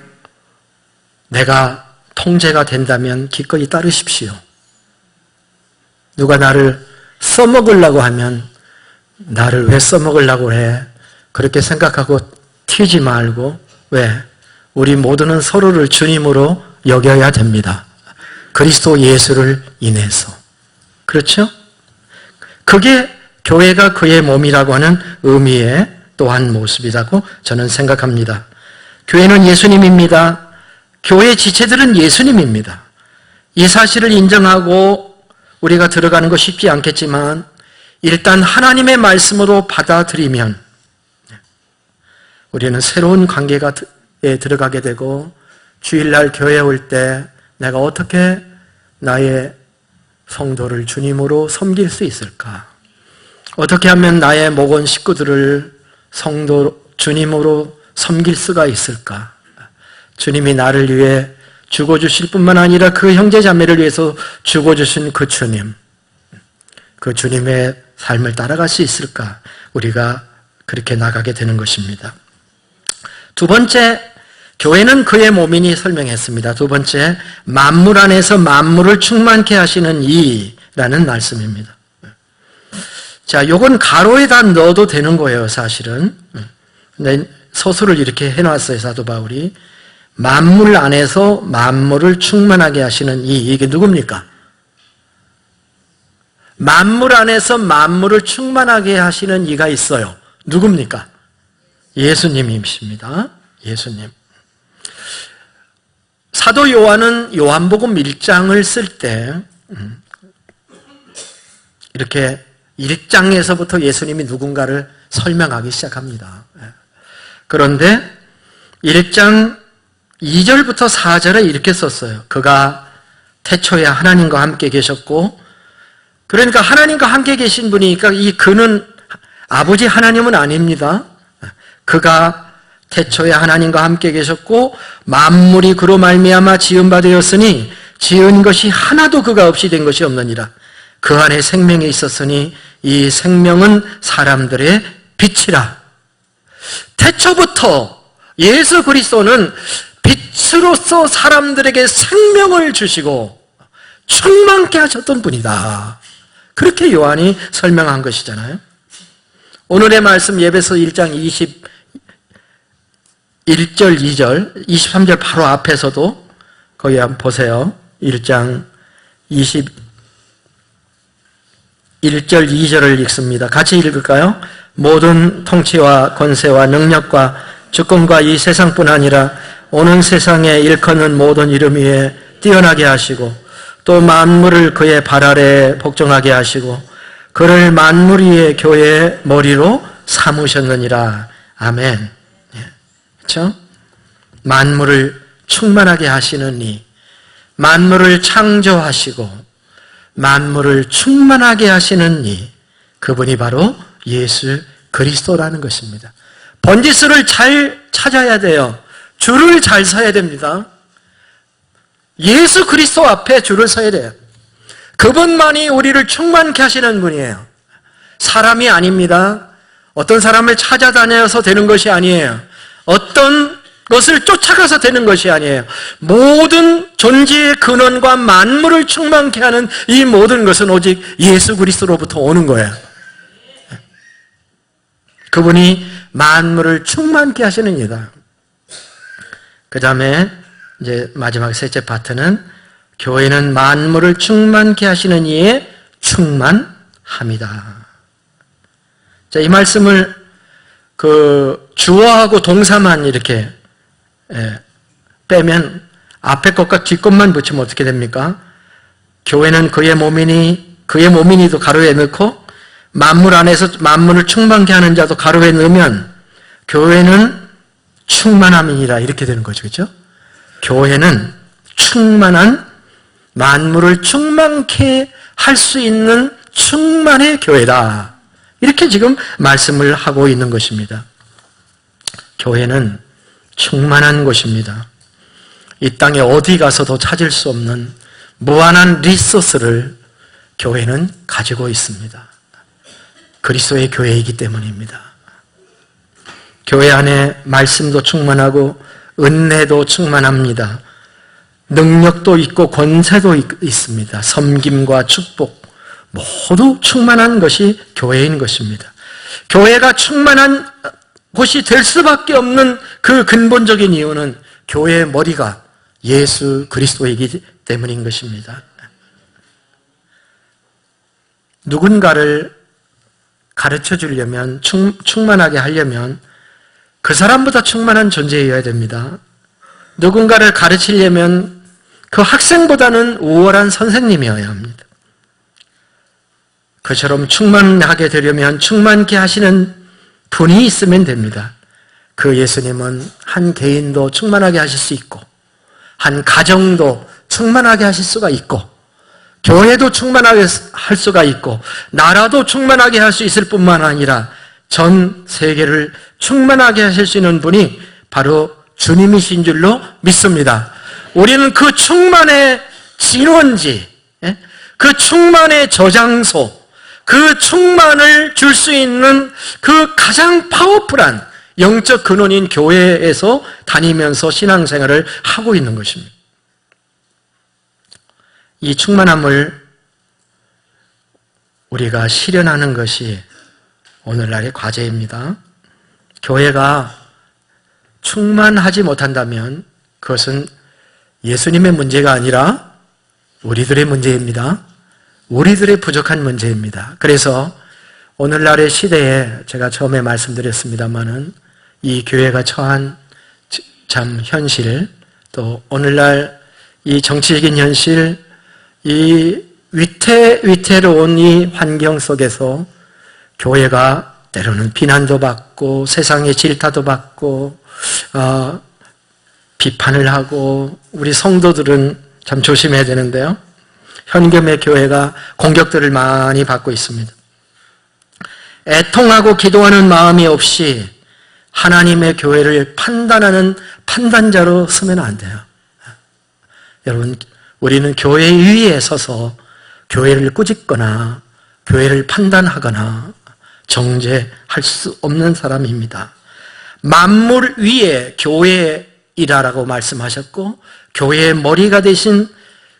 내가 통제가 된다면 기꺼이 따르십시오. 누가 나를 써먹으려고 하면 나를 왜 써먹으려고 해? 그렇게 생각하고 튀지 말고, 왜? 우리 모두는 서로를 주님으로 여겨야 됩니다. 그리스도 예수를 인해서. 그렇죠? 그게 교회가 그의 몸이라고 하는 의미의 또한 모습이라고 저는 생각합니다. 교회는 예수님입니다. 교회 지체들은 예수님입니다. 이 사실을 인정하고 우리가 들어가는 거 쉽지 않겠지만 일단 하나님의 말씀으로 받아들이면 우리는 새로운 관계에 들어가게 되고 주일날 교회에 올 때 내가 어떻게 나의 성도를 주님으로 섬길 수 있을까? 어떻게 하면 나의 목원 식구들을 주님으로 섬길 수가 있을까? 주님이 나를 위해 죽어주실 뿐만 아니라 그 형제자매를 위해서 죽어주신 그 주님, 그 주님의 삶을 따라갈 수 있을까? 우리가 그렇게 나가게 되는 것입니다. 두 번째, 교회는 그의 몸이니 설명했습니다. 두 번째, 만물 안에서 만물을 충만케 하시는 이라는 말씀입니다. 자, 요건 가로에다 넣어도 되는 거예요, 사실은. 근데 서술을 이렇게 해놨어요. 사도 바울이. 만물 안에서 만물을 충만하게 하시는 이게 누굽니까? 만물 안에서 만물을 충만하게 하시는 이가 있어요. 누굽니까? 예수님이십니다. 예수님. 사도 요한은 요한복음 1장을 쓸 때 이렇게 1장에서부터 예수님이 누군가를 설명하기 시작합니다. 그런데 1장 2절부터 4절에 이렇게 썼어요. 그가 태초에 하나님과 함께 계셨고, 그러니까 하나님과 함께 계신 분이니까 이 그는 아버지 하나님은 아닙니다. 그가 태초에 하나님과 함께 계셨고 만물이 그로 말미암아 지은 바 되었으니 지은 것이 하나도 그가 없이 된 것이 없느니라. 그 안에 생명이 있었으니 이 생명은 사람들의 빛이라. 태초부터 예수 그리스도는 빛으로서 사람들에게 생명을 주시고 충만케 하셨던 분이다. 그렇게 요한이 설명한 것이잖아요. 오늘의 말씀 예배서 1장 21절, 2절, 23절 바로 앞에서도 거기 한번 보세요. 1장 21절, 2절을 읽습니다. 같이 읽을까요? 모든 통치와 권세와 능력과 주권과 이 세상뿐 아니라 오는 세상에 일컫는 모든 이름 위에 뛰어나게 하시고 또 만물을 그의 발 아래에 복종하게 하시고 그를 만물 위의 교회의 머리로 삼으셨느니라. 아멘. 그렇죠? 만물을 충만하게 하시는 이, 만물을 창조하시고 만물을 충만하게 하시는 이, 그분이 바로 예수 그리스도라는 것입니다. 번지수를 잘 찾아야 돼요. 줄을 잘 서야 됩니다. 예수 그리스도 앞에 줄을 서야 돼요. 그분만이 우리를 충만케 하시는 분이에요. 사람이 아닙니다. 어떤 사람을 찾아다녀서 되는 것이 아니에요. 어떤 것을 쫓아가서 되는 것이 아니에요. 모든 존재의 근원과 만물을 충만케 하는 이 모든 것은 오직 예수 그리스도로부터 오는 거예요. 그분이 만물을 충만케 하시는 이다. 그 다음에 이제 마지막 셋째 파트는 교회는 만물을 충만케 하시는 이에 충만합니다. 자, 이 말씀을 주어하고 동사만 이렇게 빼면 앞에 것과 뒤 것만 붙이면 어떻게 됩니까? 교회는 그의 몸이니 그의 몸이니도 가로에 넣고 만물 안에서 만물을 충만케 하는 자도 가로에 넣으면 교회는 충만함이니라 이렇게 되는 거죠. 그렇죠? 교회는 충만한 만물을 충만케 할 수 있는 충만의 교회다. 이렇게 지금 말씀을 하고 있는 것입니다. 교회는 충만한 곳입니다. 이 땅에 어디 가서도 찾을 수 없는 무한한 리소스를 교회는 가지고 있습니다. 그리스도의 교회이기 때문입니다. 교회 안에 말씀도 충만하고 은혜도 충만합니다. 능력도 있고 권세도 있습니다. 섬김과 축복 모두 충만한 것이 교회인 것입니다. 교회가 충만한 곳이 될 수밖에 없는 그 근본적인 이유는 교회의 머리가 예수 그리스도이기 때문인 것입니다. 누군가를 가르쳐 주려면 충만하게 하려면 그 사람보다 충만한 존재여야 됩니다. 누군가를 가르치려면 그 학생보다는 우월한 선생님이어야 합니다. 그처럼 충만하게 되려면 충만케 하시는 분이 있으면 됩니다. 그 예수님은 한 개인도 충만하게 하실 수 있고 한 가정도 충만하게 하실 수가 있고 교회도 충만하게 할 수가 있고 나라도 충만하게 할 수 있을 뿐만 아니라 전 세계를 충만하게 하실 수 있는 분이 바로 주님이신 줄로 믿습니다. 우리는 그 충만의 진원지, 그 충만의 저장소, 그 충만을 줄 수 있는 그 가장 파워풀한 영적 근원인 교회에서 다니면서 신앙생활을 하고 있는 것입니다. 이 충만함을 우리가 실현하는 것이 오늘날의 과제입니다. 교회가 충만하지 못한다면 그것은 예수님의 문제가 아니라 우리들의 문제입니다. 우리들의 부족한 문제입니다. 그래서 오늘날의 시대에 제가 처음에 말씀드렸습니다마는 이 교회가 처한 참 현실, 또 오늘날 이 정치적인 현실, 이 위태로운 이 환경 속에서 교회가 때로는 비난도 받고 세상의 질타도 받고 비판을 하고 우리 성도들은 참 조심해야 되는데요. 현금의 교회가 공격들을 많이 받고 있습니다. 애통하고 기도하는 마음이 없이 하나님의 교회를 판단하는 판단자로 서면 안 돼요. 여러분, 우리는 교회 위에 서서 교회를 꾸짖거나 교회를 판단하거나 정죄할 수 없는 사람입니다. 만물 위에 교회이라고 말씀하셨고 교회의 머리가 되신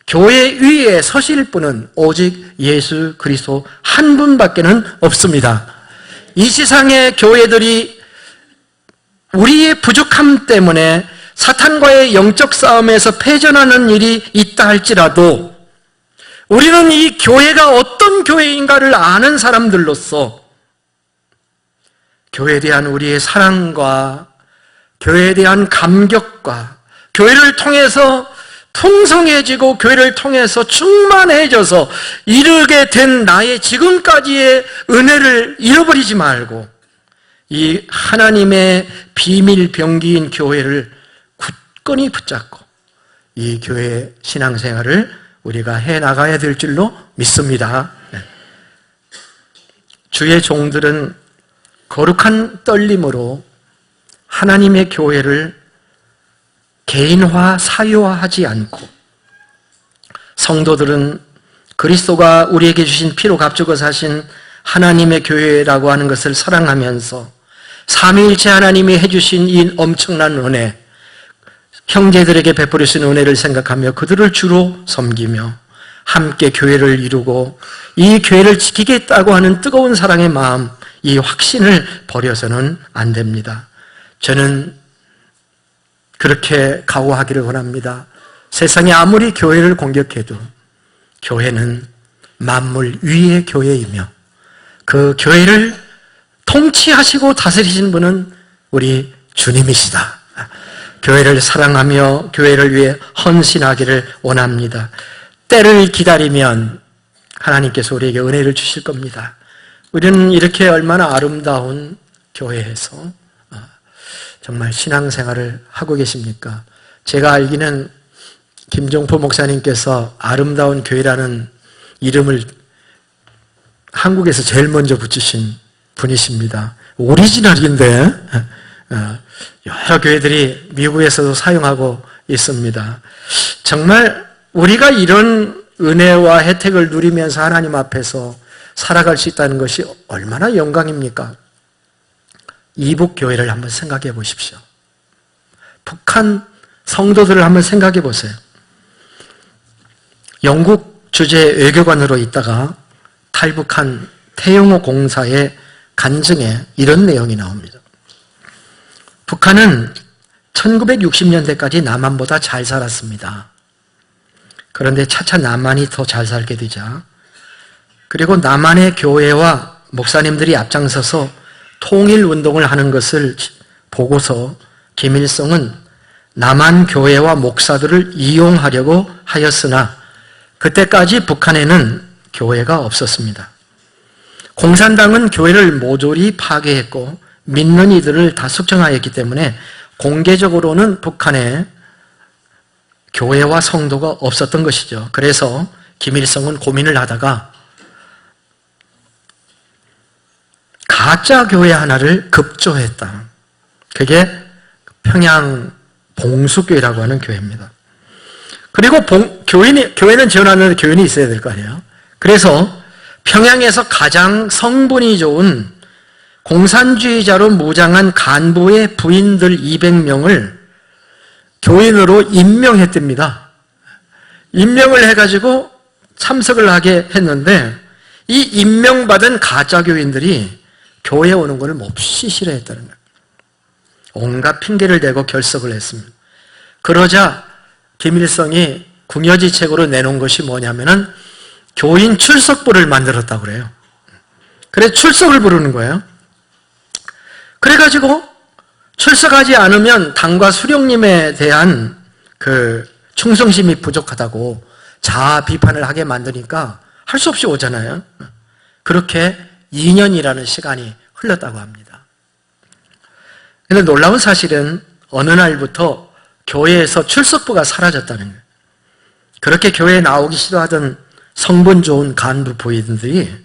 교회 위에 서실 분은 오직 예수 그리스도 한 분밖에는 없습니다. 이 세상의 교회들이 우리의 부족함 때문에 사탄과의 영적 싸움에서 패전하는 일이 있다 할지라도 우리는 이 교회가 어떤 교회인가를 아는 사람들로서 교회에 대한 우리의 사랑과 교회에 대한 감격과 교회를 통해서 풍성해지고 교회를 통해서 충만해져서 이르게 된 나의 지금까지의 은혜를 잃어버리지 말고 이 하나님의 비밀 병기인 교회를 굳건히 붙잡고 이 교회의 신앙생활을 우리가 해나가야 될 줄로 믿습니다. 주의 종들은 거룩한 떨림으로 하나님의 교회를 개인화, 사유화하지 않고 성도들은 그리스도가 우리에게 주신 피로 값주고 사신 하나님의 교회라고 하는 것을 사랑하면서 삼위일체 하나님이 해주신 이 엄청난 은혜, 형제들에게 베풀으신 은혜를 생각하며 그들을 주로 섬기며 함께 교회를 이루고 이 교회를 지키겠다고 하는 뜨거운 사랑의 마음, 이 확신을 버려서는 안 됩니다. 저는 그렇게 각오하기를 원합니다. 세상이 아무리 교회를 공격해도 교회는 만물 위의 교회이며 그 교회를 통치하시고 다스리신 분은 우리 주님이시다. 교회를 사랑하며 교회를 위해 헌신하기를 원합니다. 때를 기다리면 하나님께서 우리에게 은혜를 주실 겁니다. 우리는 이렇게 얼마나 아름다운 교회에서 정말 신앙생활을 하고 계십니까? 제가 알기는 김종포 목사님께서 아름다운 교회라는 이름을 한국에서 제일 먼저 붙이신 분이십니다. 오리지널인데 여러 교회들이 미국에서도 사용하고 있습니다. 정말 우리가 이런 은혜와 혜택을 누리면서 하나님 앞에서 살아갈 수 있다는 것이 얼마나 영광입니까? 이북 교회를 한번 생각해 보십시오. 북한 성도들을 한번 생각해 보세요. 영국 주재 외교관으로 있다가 탈북한 태영호 공사의 간증에 이런 내용이 나옵니다. 북한은 1960년대까지 남한보다 잘 살았습니다. 그런데 차차 남한이 더 잘 살게 되자 그리고 남한의 교회와 목사님들이 앞장서서 통일운동을 하는 것을 보고서 김일성은 남한 교회와 목사들을 이용하려고 하였으나 그때까지 북한에는 교회가 없었습니다. 공산당은 교회를 모조리 파괴했고 믿는 이들을 다 숙청하였기 때문에 공개적으로는 북한에 교회와 성도가 없었던 것이죠. 그래서 김일성은 고민을 하다가 가짜 교회 하나를 급조했다. 그게 평양 봉수교회라고 하는 교회입니다. 그리고 교회는 지원하는데 교인이 있어야 될 거 아니에요. 그래서 평양에서 가장 성분이 좋은 공산주의자로 무장한 간부의 부인들 200명을 교인으로 임명했답니다. 임명을 해가지고 참석을 하게 했는데 이 임명받은 가짜 교인들이 교회에 오는 것을 몹시 싫어했다는 거예요. 온갖 핑계를 대고 결석을 했습니다. 그러자 김일성이 궁여지책으로 내놓은 것이 뭐냐면은 교인 출석부를 만들었다고 그래요. 그래 출석을 부르는 거예요. 그래가지고 출석하지 않으면 당과 수령님에 대한 그 충성심이 부족하다고 자아 비판을 하게 만드니까 할 수 없이 오잖아요. 그렇게 2년이라는 시간이 흘렀다고 합니다. 그런데 놀라운 사실은 어느 날부터 교회에서 출석부가 사라졌다는 거예요. 그렇게 교회에 나오기 싫어하던 성분 좋은 간부 부인들이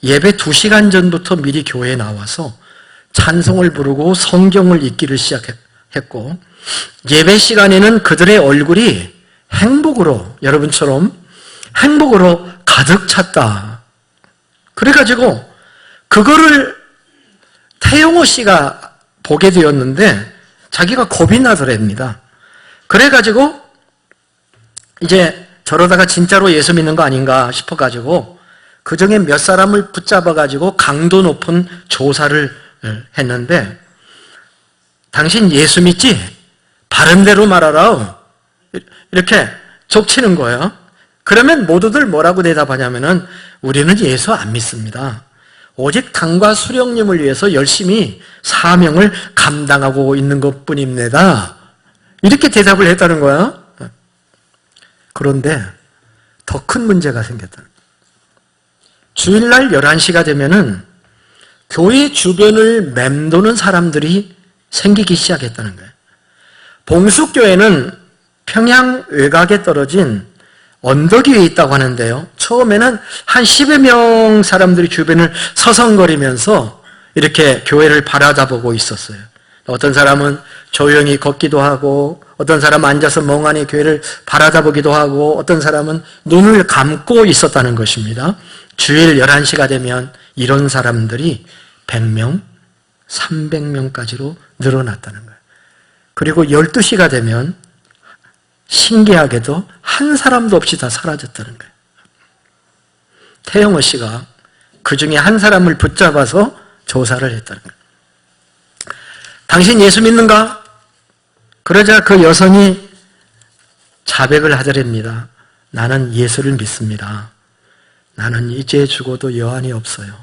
예배 2시간 전부터 미리 교회에 나와서 찬송을 부르고 성경을 읽기를 시작했고, 예배 시간에는 그들의 얼굴이 행복으로, 여러분처럼 행복으로 가득 찼다. 그래가지고 그거를 태용호 씨가 보게 되었는데 자기가 겁이 나더랍니다. 그래가지고 이제 저러다가 진짜로 예수 믿는 거 아닌가 싶어가지고 그 중에 몇 사람을 붙잡아가지고 강도 높은 조사를 했는데, 당신 예수 믿지? 바른 대로 말하라. 이렇게 족치는 거예요. 그러면 모두들 뭐라고 대답하냐면은 우리는 예수 안 믿습니다. 오직 당과 수령님을 위해서 열심히 사명을 감당하고 있는 것뿐입니다. 이렇게 대답을 했다는 거야. 그런데 더 큰 문제가 생겼다. 주일날 11시가 되면은 교회 주변을 맴도는 사람들이 생기기 시작했다는 거예요. 봉숙교회는 평양 외곽에 떨어진 언덕 위에 있다고 하는데요. 처음에는 한 10여 명 사람들이 주변을 서성거리면서 이렇게 교회를 바라다보고 있었어요. 어떤 사람은 조용히 걷기도 하고, 어떤 사람은 앉아서 멍하니 교회를 바라다보기도 하고, 어떤 사람은 눈을 감고 있었다는 것입니다. 주일 11시가 되면 이런 사람들이 100명, 300명까지로 늘어났다는 거예요. 그리고 12시가 되면 신기하게도 한 사람도 없이 다 사라졌다는 거예요. 태영호 씨가 그 중에 한 사람을 붙잡아서 조사를 했다는 거예요. 당신 예수 믿는가? 그러자 그 여성이 자백을 하더랍니다. 나는 예수를 믿습니다. 나는 이제 죽어도 여한이 없어요.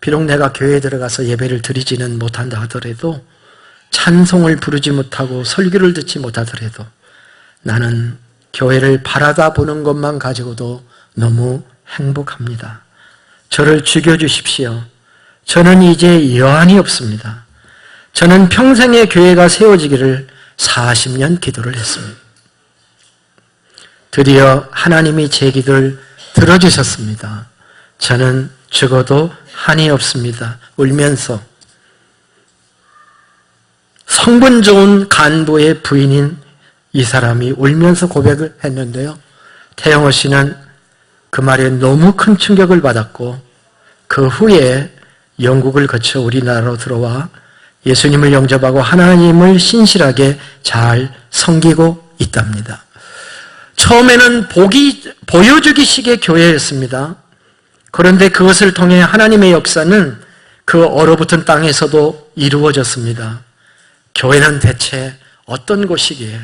비록 내가 교회에 들어가서 예배를 드리지는 못한다 하더라도, 찬송을 부르지 못하고 설교를 듣지 못하더라도 나는 교회를 바라다 보는 것만 가지고도 너무 행복합니다. 저를 죽여주십시오. 저는 이제 여한이 없습니다. 저는 평생의 교회가 세워지기를 40년 기도를 했습니다. 드디어 하나님이 제 기도를 들어주셨습니다. 저는 죽어도 한이 없습니다. 울면서 성분 좋은 간부의 부인인 이 사람이 울면서 고백을 했는데요. 태영호 씨는 그 말에 너무 큰 충격을 받았고, 그 후에 영국을 거쳐 우리나라로 들어와 예수님을 영접하고 하나님을 신실하게 잘 섬기고 있답니다. 처음에는 보여주기식의 교회였습니다. 그런데 그것을 통해 하나님의 역사는 그 얼어붙은 땅에서도 이루어졌습니다. 교회는 대체 어떤 곳이기에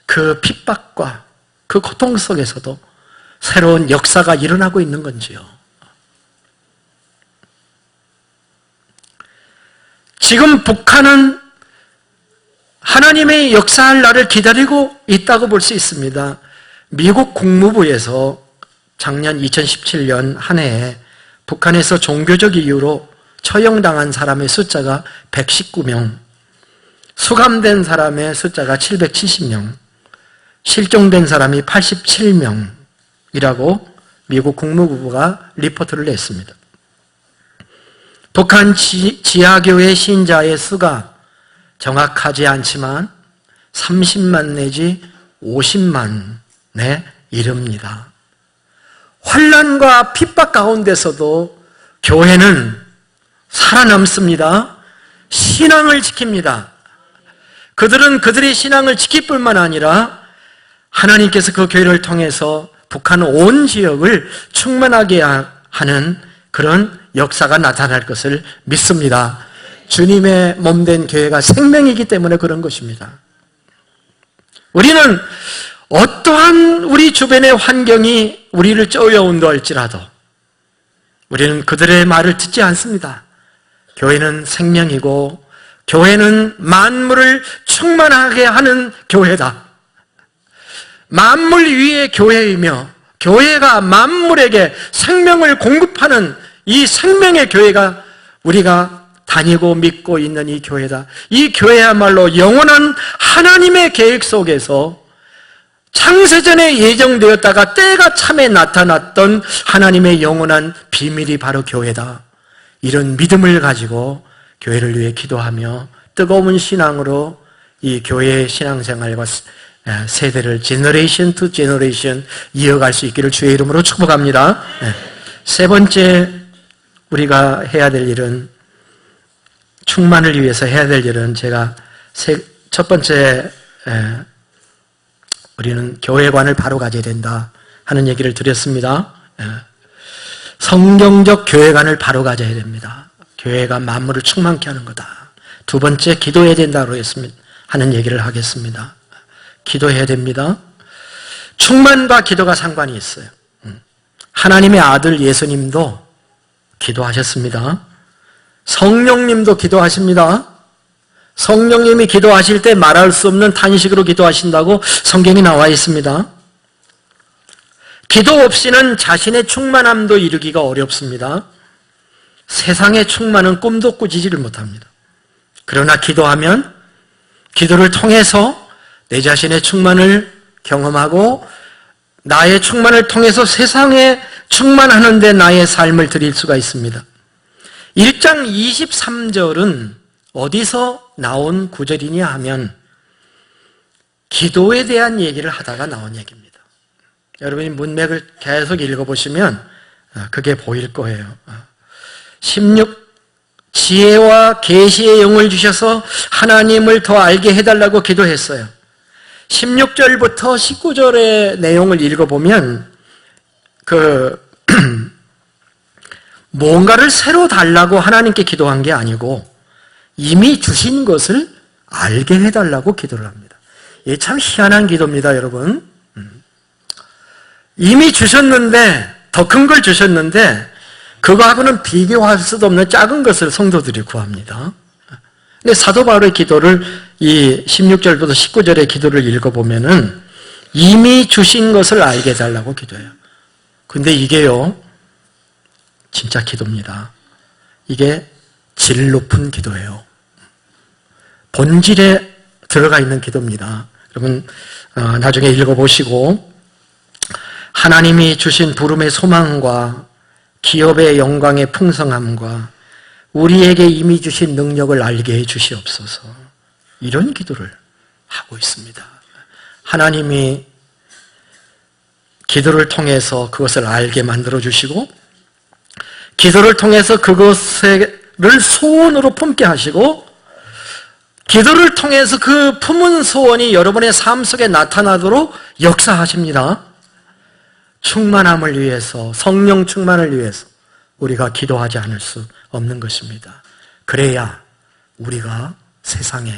그 핍박과 그 고통 속에서도 새로운 역사가 일어나고 있는 건지요. 지금 북한은 하나님의 역사할 날을 기다리고 있다고 볼 수 있습니다. 미국 국무부에서 작년 2017년 한 해에 북한에서 종교적 이유로 처형당한 사람의 숫자가 119명, 수감된 사람의 숫자가 770명, 실종된 사람이 87명이라고 미국 국무부가 리포트를 냈습니다. 북한 지하교회 신자의 수가 정확하지 않지만 30만 내지 50만에 이릅니다. 환난과 핍박 가운데서도 교회는 살아남습니다. 신앙을 지킵니다. 그들은 그들의 신앙을 지킬 뿐만 아니라 하나님께서 그 교회를 통해서 북한 온 지역을 충만하게 하는 그런 역사가 나타날 것을 믿습니다. 주님의 몸된 교회가 생명이기 때문에 그런 것입니다. 우리는 어떠한 우리 주변의 환경이 우리를 쪼여온다 할지라도 우리는 그들의 말을 듣지 않습니다. 교회는 생명이고 교회는 만물을 충만하게 하는 교회다. 만물 위의 교회이며 교회가 만물에게 생명을 공급하는 이 생명의 교회가 우리가 다니고 믿고 있는 이 교회다. 이 교회야말로 영원한 하나님의 계획 속에서 창세전에 예정되었다가 때가 참에 나타났던 하나님의 영원한 비밀이 바로 교회다. 이런 믿음을 가지고 교회를 위해 기도하며 뜨거운 신앙으로 이 교회의 신앙생활과 세대를 제너레이션 투 제너레이션 이어갈 수 있기를 주의 이름으로 축복합니다. 세 번째 우리가 해야 될 일은 충만을 위해서 해야 될 일은 제가 첫 번째 우리는 교회관을 바로 가져야 된다 하는 얘기를 드렸습니다. 성경적 교회관을 바로 가져야 됩니다. 교회가 만물을 충만케 하는 거다. 두 번째 기도해야 된다고 했습니다. 하는 얘기를 하겠습니다. 기도해야 됩니다. 충만과 기도가 상관이 있어요. 하나님의 아들 예수님도 기도하셨습니다. 성령님도 기도하십니다. 성령님이 기도하실 때 말할 수 없는 탄식으로 기도하신다고 성경에 나와 있습니다. 기도 없이는 자신의 충만함도 이루기가 어렵습니다. 세상의 충만은 꿈도 꾸지를 못합니다. 그러나 기도하면 기도를 통해서 내 자신의 충만을 경험하고 나의 충만을 통해서 세상에 충만하는 데 나의 삶을 드릴 수가 있습니다. 1장 23절은 어디서 나온 구절이냐 하면 기도에 대한 얘기를 하다가 나온 얘기입니다. 여러분이 문맥을 계속 읽어보시면 그게 보일 거예요. 16 지혜와 계시의 영을 주셔서 하나님을 더 알게 해달라고 기도했어요. 16절부터 19절의 내용을 읽어보면 뭔가를 새로 달라고 하나님께 기도한 게 아니고 이미 주신 것을 알게 해달라고 기도를 합니다. 이게 참 희한한 기도입니다, 여러분. 이미 주셨는데, 더 큰 걸 주셨는데 그거하고는 비교할 수도 없는 작은 것을 성도들이 구합니다. 근데 사도 바울의 기도를 이 16절부터 19절의 기도를 읽어보면은 이미 주신 것을 알게 해달라고 기도해요. 근데 이게요, 진짜 기도입니다. 이게 질 높은 기도예요. 본질에 들어가 있는 기도입니다. 여러분 나중에 읽어보시고 하나님이 주신 부름의 소망과 기업의 영광의 풍성함과 우리에게 이미 주신 능력을 알게 해 주시옵소서. 이런 기도를 하고 있습니다. 하나님이 기도를 통해서 그것을 알게 만들어 주시고 기도를 통해서 그것을 소원으로 품게 하시고 기도를 통해서 그 품은 소원이 여러분의 삶 속에 나타나도록 역사하십니다. 충만함을 위해서, 성령 충만을 위해서 우리가 기도하지 않을 수 없는 것입니다. 그래야 우리가 세상에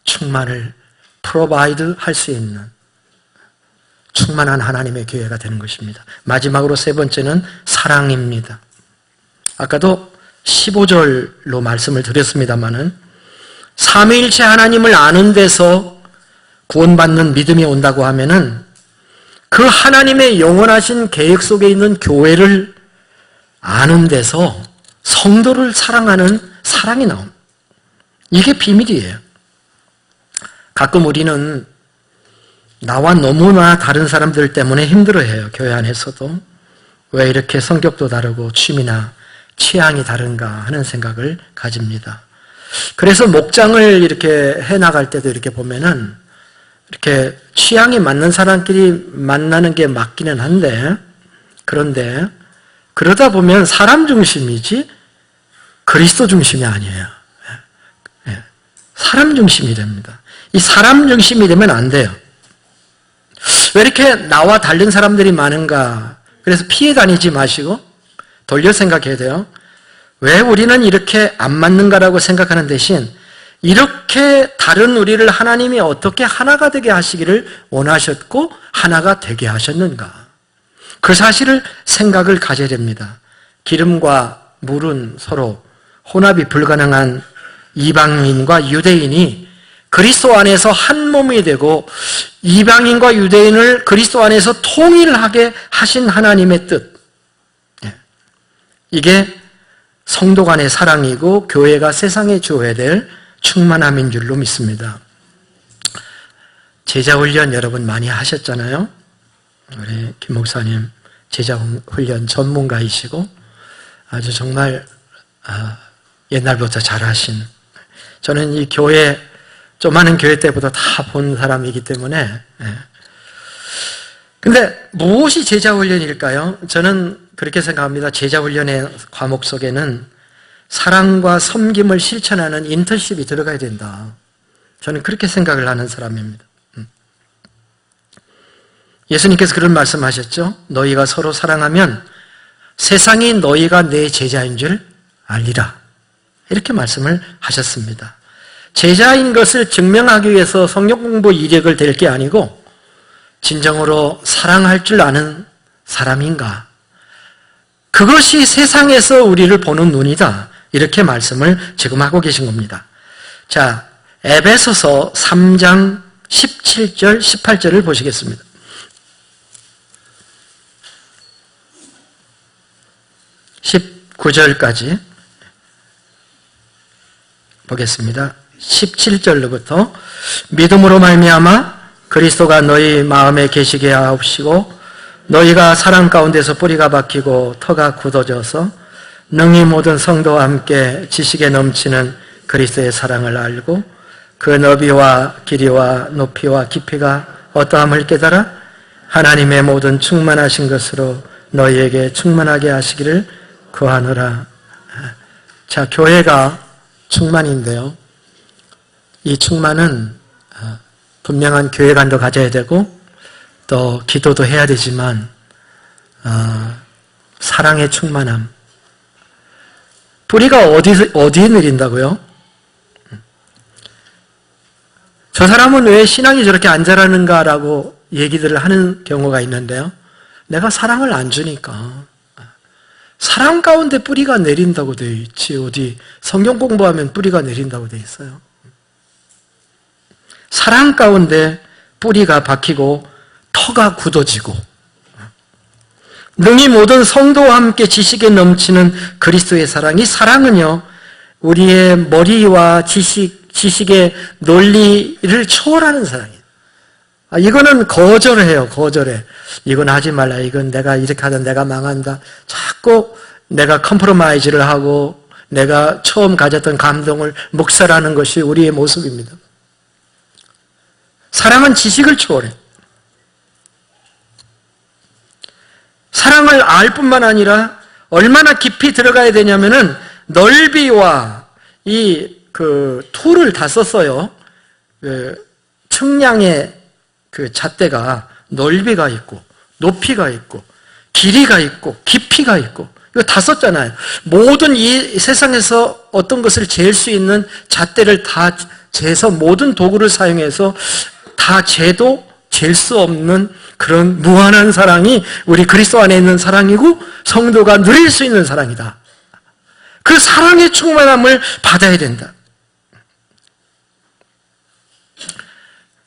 충만을 프로바이드 할 수 있는 충만한 하나님의 교회가 되는 것입니다. 마지막으로 세 번째는 사랑입니다. 아까도 15절로 말씀을 드렸습니다마는 삼위일체 하나님을 아는 데서 구원받는 믿음이 온다고 하면은 그 하나님의 영원하신 계획 속에 있는 교회를 아는 데서 성도를 사랑하는 사랑이 나옵니다. 이게 비밀이에요. 가끔 우리는 나와 너무나 다른 사람들 때문에 힘들어해요. 교회 안에서도. 왜 이렇게 성격도 다르고 취미나 취향이 다른가 하는 생각을 가집니다. 그래서 목장을 이렇게 해나갈 때도 이렇게 보면은 이렇게 취향이 맞는 사람끼리 만나는 게 맞기는 한데 그런데 그러다 보면 사람 중심이지 그리스도 중심이 아니에요. 사람 중심이 됩니다. 이 사람 중심이 되면 안 돼요. 왜 이렇게 나와 다른 사람들이 많은가? 그래서 피해 다니지 마시고 돌려 생각해야 돼요. 왜 우리는 이렇게 안 맞는가라고 생각하는 대신 이렇게 다른 우리를 하나님이 어떻게 하나가 되게 하시기를 원하셨고 하나가 되게 하셨는가, 그 사실을 생각을 가져야 됩니다. 기름과 물은 서로 혼합이 불가능한 이방인과 유대인이 그리스도 안에서 한 몸이 되고 이방인과 유대인을 그리스도 안에서 통일하게 하신 하나님의 뜻, 이게 성도 간의 사랑이고 교회가 세상에 주어야 될 충만함인 줄로 믿습니다. 제자훈련 여러분 많이 하셨잖아요. 우리 김 목사님 제자훈련 전문가이시고 아주 정말 옛날부터 잘하신, 저는 이 교회 조그마한 교회 때보다 다 본 사람이기 때문에. 근데 무엇이 제자훈련일까요? 저는 그렇게 생각합니다. 제자훈련의 과목 속에는 사랑과 섬김을 실천하는 인턴십이 들어가야 된다. 저는 그렇게 생각을 하는 사람입니다. 예수님께서 그런 말씀하셨죠. 너희가 서로 사랑하면 세상이 너희가 내 제자인 줄 알리라. 이렇게 말씀을 하셨습니다. 제자인 것을 증명하기 위해서 성경 공부 이력을 댈 게 아니고 진정으로 사랑할 줄 아는 사람인가, 그것이 세상에서 우리를 보는 눈이다. 이렇게 말씀을 지금 하고 계신 겁니다. 자, 에베소서 3장 17절, 18절을 보시겠습니다. (19절까지) 보겠습니다. 17절로부터 믿음으로 말미암아 그리스도가 너희 마음에 계시게 하옵시고 너희가 사랑 가운데서 뿌리가 박히고 터가 굳어져서 능히 모든 성도와 함께 지식에 넘치는 그리스도의 사랑을 알고 그 너비와 길이와 높이와 깊이가 어떠함을 깨달아 하나님의 모든 충만하신 것으로 너희에게 충만하게 하시기를 구하노라. 자, 교회가 충만인데요, 이 충만은 분명한 교회관도 가져야 되고 또 기도도 해야 되지만 사랑의 충만함, 뿌리가 어디에 내린다고요? 저 사람은 왜 신앙이 저렇게 안 자라는가라고 얘기들을 하는 경우가 있는데요, 내가 사랑을 안 주니까. 사랑 가운데 뿌리가 내린다고 되어 있지 어디 성경 공부하면 뿌리가 내린다고 되어 있어요. 사랑 가운데 뿌리가 박히고 터가 굳어지고 능히 모든 성도와 함께 지식에 넘치는 그리스도의 사랑. 이 사랑은요, 우리의 머리와 지식의 논리를 초월하는 사랑이에요. 이거는 거절해요. 거절해. 이건 하지 말라. 이건 내가 이렇게 하다 내가 망한다. 자꾸 내가 컴프로마이즈를 하고 내가 처음 가졌던 감동을 묵살하는 것이 우리의 모습입니다. 사랑은 지식을 초월해. 사랑을 알 뿐만 아니라 얼마나 깊이 들어가야 되냐면은 넓이와 툴을 다 썼어요. 측량의 잣대가 넓이가 있고 높이가 있고 길이가 있고 깊이가 있고 이거 다 썼잖아요. 모든 이 세상에서 어떤 것을 잴 수 있는 잣대를 다 재서 모든 도구를 사용해서 다 재도 잴 수 없는 그런 무한한 사랑이 우리 그리스도 안에 있는 사랑이고 성도가 누릴 수 있는 사랑이다. 그 사랑의 충만함을 받아야 된다.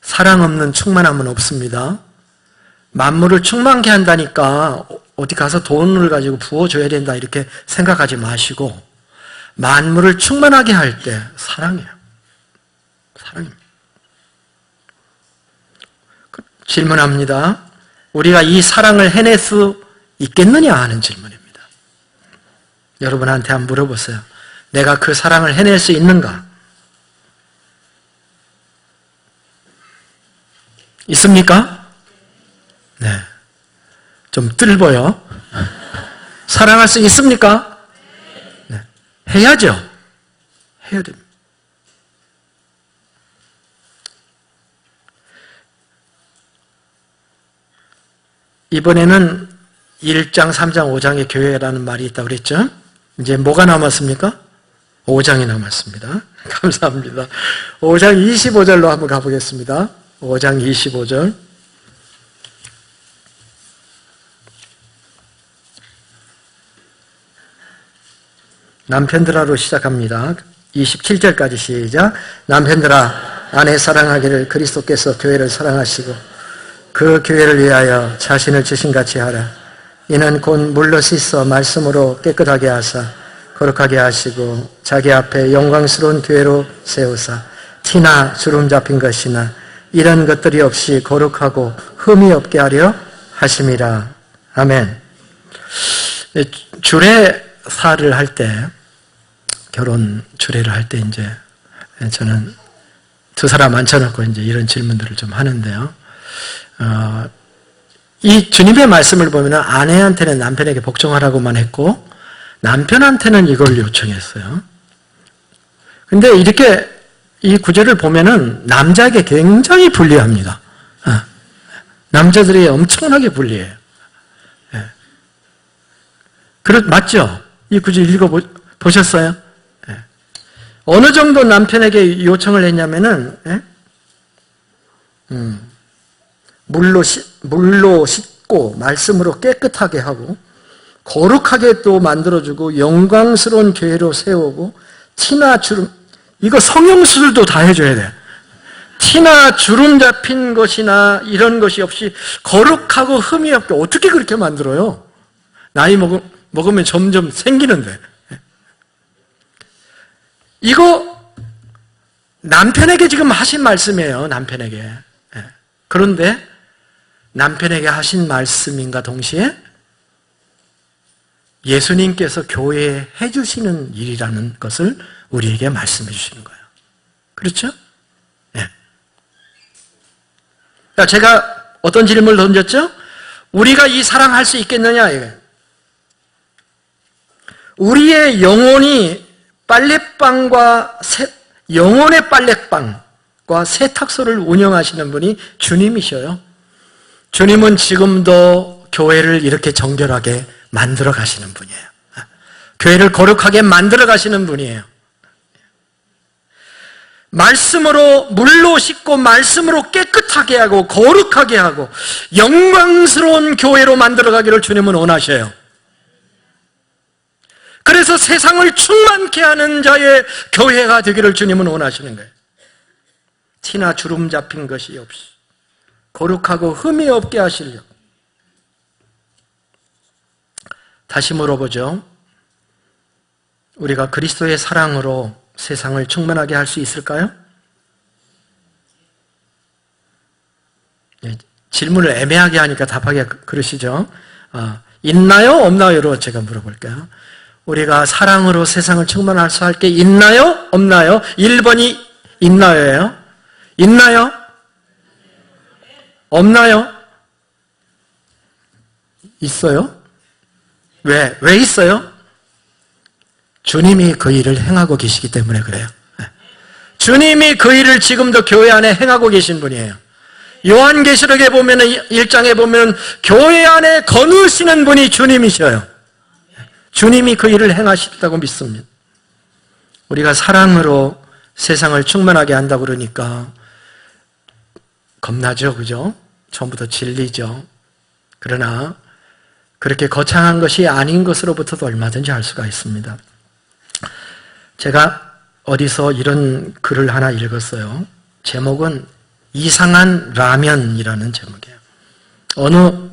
사랑 없는 충만함은 없습니다. 만물을 충만케 한다니까 어디 가서 돈을 가지고 부어줘야 된다 이렇게 생각하지 마시고 만물을 충만하게 할 때 사랑이에요. 사랑입니다. 질문합니다. 우리가 이 사랑을 해낼 수 있겠느냐 하는 질문입니다. 여러분한테 한번 물어보세요. 내가 그 사랑을 해낼 수 있는가? 있습니까? 네. 좀 뜰보여. 사랑할 수 있습니까? 네. 해야죠. 해야 됩니다. 이번에는 1장, 3장, 5장의 교회라는 말이 있다고 그랬죠? 이제 뭐가 남았습니까? 5장이 남았습니다. 감사합니다. 5장 25절로 한번 가보겠습니다. 5장 25절. 남편들아로 시작합니다. 27절까지 시작. 남편들아, 아내 사랑하기를 그리스도께서 교회를 사랑하시고 그 교회를 위하여 자신을 주신같이 하라. 이는 곧 물로 씻어 말씀으로 깨끗하게 하사 거룩하게 하시고 자기 앞에 영광스러운 교회로 세우사 티나 주름 잡힌 것이나 이런 것들이 없이 거룩하고 흠이 없게 하려 하심이라. 아멘. 주례사를 할 때, 결혼 주례를 할 때 이제 저는 두 사람 앉혀놓고 이제 이런 질문들을 좀 하는데요. 이 주님의 말씀을 보면 아내한테는 남편에게 복종하라고만 했고 남편한테는 이걸 요청했어요. 근데 이렇게 이 구절을 보면은 남자에게 굉장히 불리합니다. 남자들이 엄청나게 불리해요. 맞죠? 이 구절 읽어보셨어요? 어느 정도 남편에게 요청을 했냐면은, 물로 씻고 말씀으로 깨끗하게 하고 거룩하게 또 만들어주고 영광스러운 교회로 세우고 티나 주름, 이거 성형수술도 다 해줘야 돼. 티나 주름 잡힌 것이나 이런 것이 없이 거룩하고 흠이 없게 어떻게 그렇게 만들어요? 나이 먹으면 점점 생기는데. 이거 남편에게 지금 하신 말씀이에요. 남편에게. 그런데 남편에게 하신 말씀인가 동시에 예수님께서 교회에 해주시는 일이라는 것을 우리에게 말씀해 주시는 거예요. 그렇죠? 네. 제가 어떤 질문을 던졌죠? 우리가 이 사랑할 수 있겠느냐? 우리의 영혼이 영혼의 빨래방과 세탁소를 운영하시는 분이 주님이셔요. 주님은 지금도 교회를 이렇게 정결하게 만들어 가시는 분이에요. 교회를 거룩하게 만들어 가시는 분이에요. 말씀으로, 물로 씻고 말씀으로 깨끗하게 하고 거룩하게 하고 영광스러운 교회로 만들어 가기를 주님은 원하셔요. 그래서 세상을 충만케 하는 자의 교회가 되기를 주님은 원하시는 거예요. 티나 주름 잡힌 것이 없이 거룩하고 흠이 없게 하시려고. 다시 물어보죠. 우리가 그리스도의 사랑으로 세상을 충만하게 할 수 있을까요? 질문을 애매하게 하니까 답하기가 그러시죠. 있나요? 없나요?로 제가 물어볼게요. 우리가 사랑으로 세상을 충만할 수 할 게 있나요? 없나요? 1번이 있나요예요? 있나요? 없나요? 있어요? 왜 있어요? 주님이 그 일을 행하고 계시기 때문에 그래요. 주님이 그 일을 지금도 교회 안에 행하고 계신 분이에요. 요한계시록에 보면 1장에 보면 교회 안에 거느시는 분이 주님이셔요. 주님이 그 일을 행하시다고 믿습니다. 우리가 사랑으로 세상을 충만하게 한다고 그러니까 겁나죠, 그죠? 처음부터 진리죠. 그러나 그렇게 거창한 것이 아닌 것으로부터도 얼마든지 알 수가 있습니다. 제가 어디서 이런 글을 하나 읽었어요. 제목은 이상한 라면이라는 제목이에요. 어느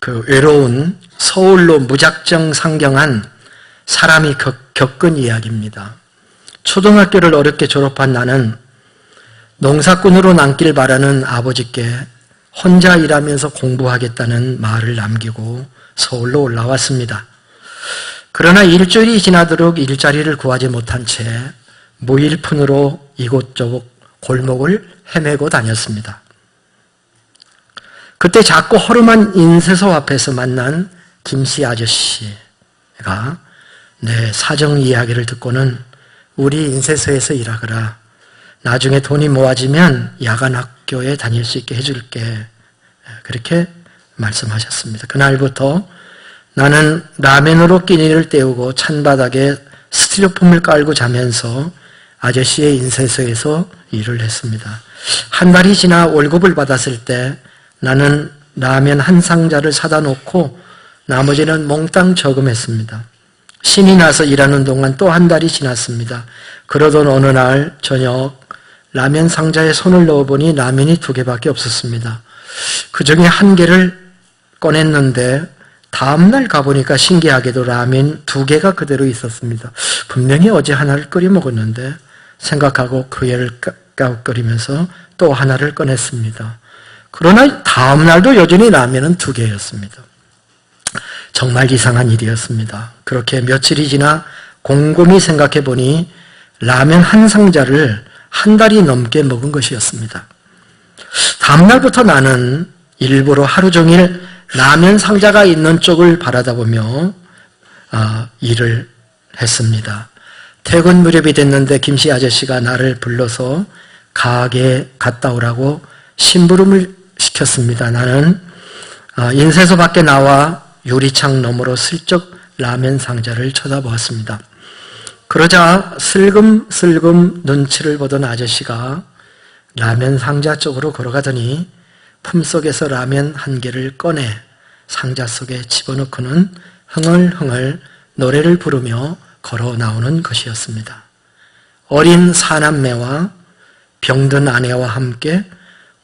그 외로운 서울로 무작정 상경한 사람이 겪은 이야기입니다. 초등학교를 어렵게 졸업한 나는 농사꾼으로 남길 바라는 아버지께 혼자 일하면서 공부하겠다는 말을 남기고 서울로 올라왔습니다. 그러나 일주일이 지나도록 일자리를 구하지 못한 채 무일푼으로 이곳저곳 골목을 헤매고 다녔습니다. 그때 작고 허름한 인쇄소 앞에서 만난 김씨 아저씨가 내 사정 이야기를 듣고는 우리 인쇄소에서 일하거라. 나중에 돈이 모아지면 야간 학교에 다닐 수 있게 해줄게. 그렇게 말씀하셨습니다. 그날부터 나는 라면으로 끼니를 때우고 찬바닥에 스티로폼을 깔고 자면서 아저씨의 인쇄소에서 일을 했습니다. 한 달이 지나 월급을 받았을 때 나는 라면 한 상자를 사다 놓고 나머지는 몽땅 저금했습니다. 신이 나서 일하는 동안 또 한 달이 지났습니다. 그러던 어느 날 저녁 라면 상자에 손을 넣어보니 라면이 2개밖에 없었습니다. 그 중에 1개를 꺼냈는데 다음날 가보니까 신기하게도 라면 2개가 그대로 있었습니다. 분명히 어제 하나를 끓여 먹었는데 생각하고 그 애를 깍깍거리면서 또 하나를 꺼냈습니다. 그러나 다음날도 여전히 라면은 2개였습니다. 정말 이상한 일이었습니다. 그렇게 며칠이 지나 곰곰이 생각해 보니 라면 한 상자를 한 달이 넘게 먹은 것이었습니다. 다음날부터 나는 일부러 하루 종일 라면 상자가 있는 쪽을 바라다보며 일을 했습니다. 퇴근 무렵이 됐는데 김씨 아저씨가 나를 불러서 가게에 갔다 오라고 심부름을 시켰습니다. 나는 인쇄소 밖에 나와 유리창 너머로 슬쩍 라면 상자를 쳐다보았습니다. 그러자 슬금슬금 눈치를 보던 아저씨가 라면 상자 쪽으로 걸어가더니 품속에서 라면 1개를 꺼내 상자 속에 집어넣고는 흥얼흥얼 노래를 부르며 걸어 나오는 것이었습니다. 어린 4남매와 병든 아내와 함께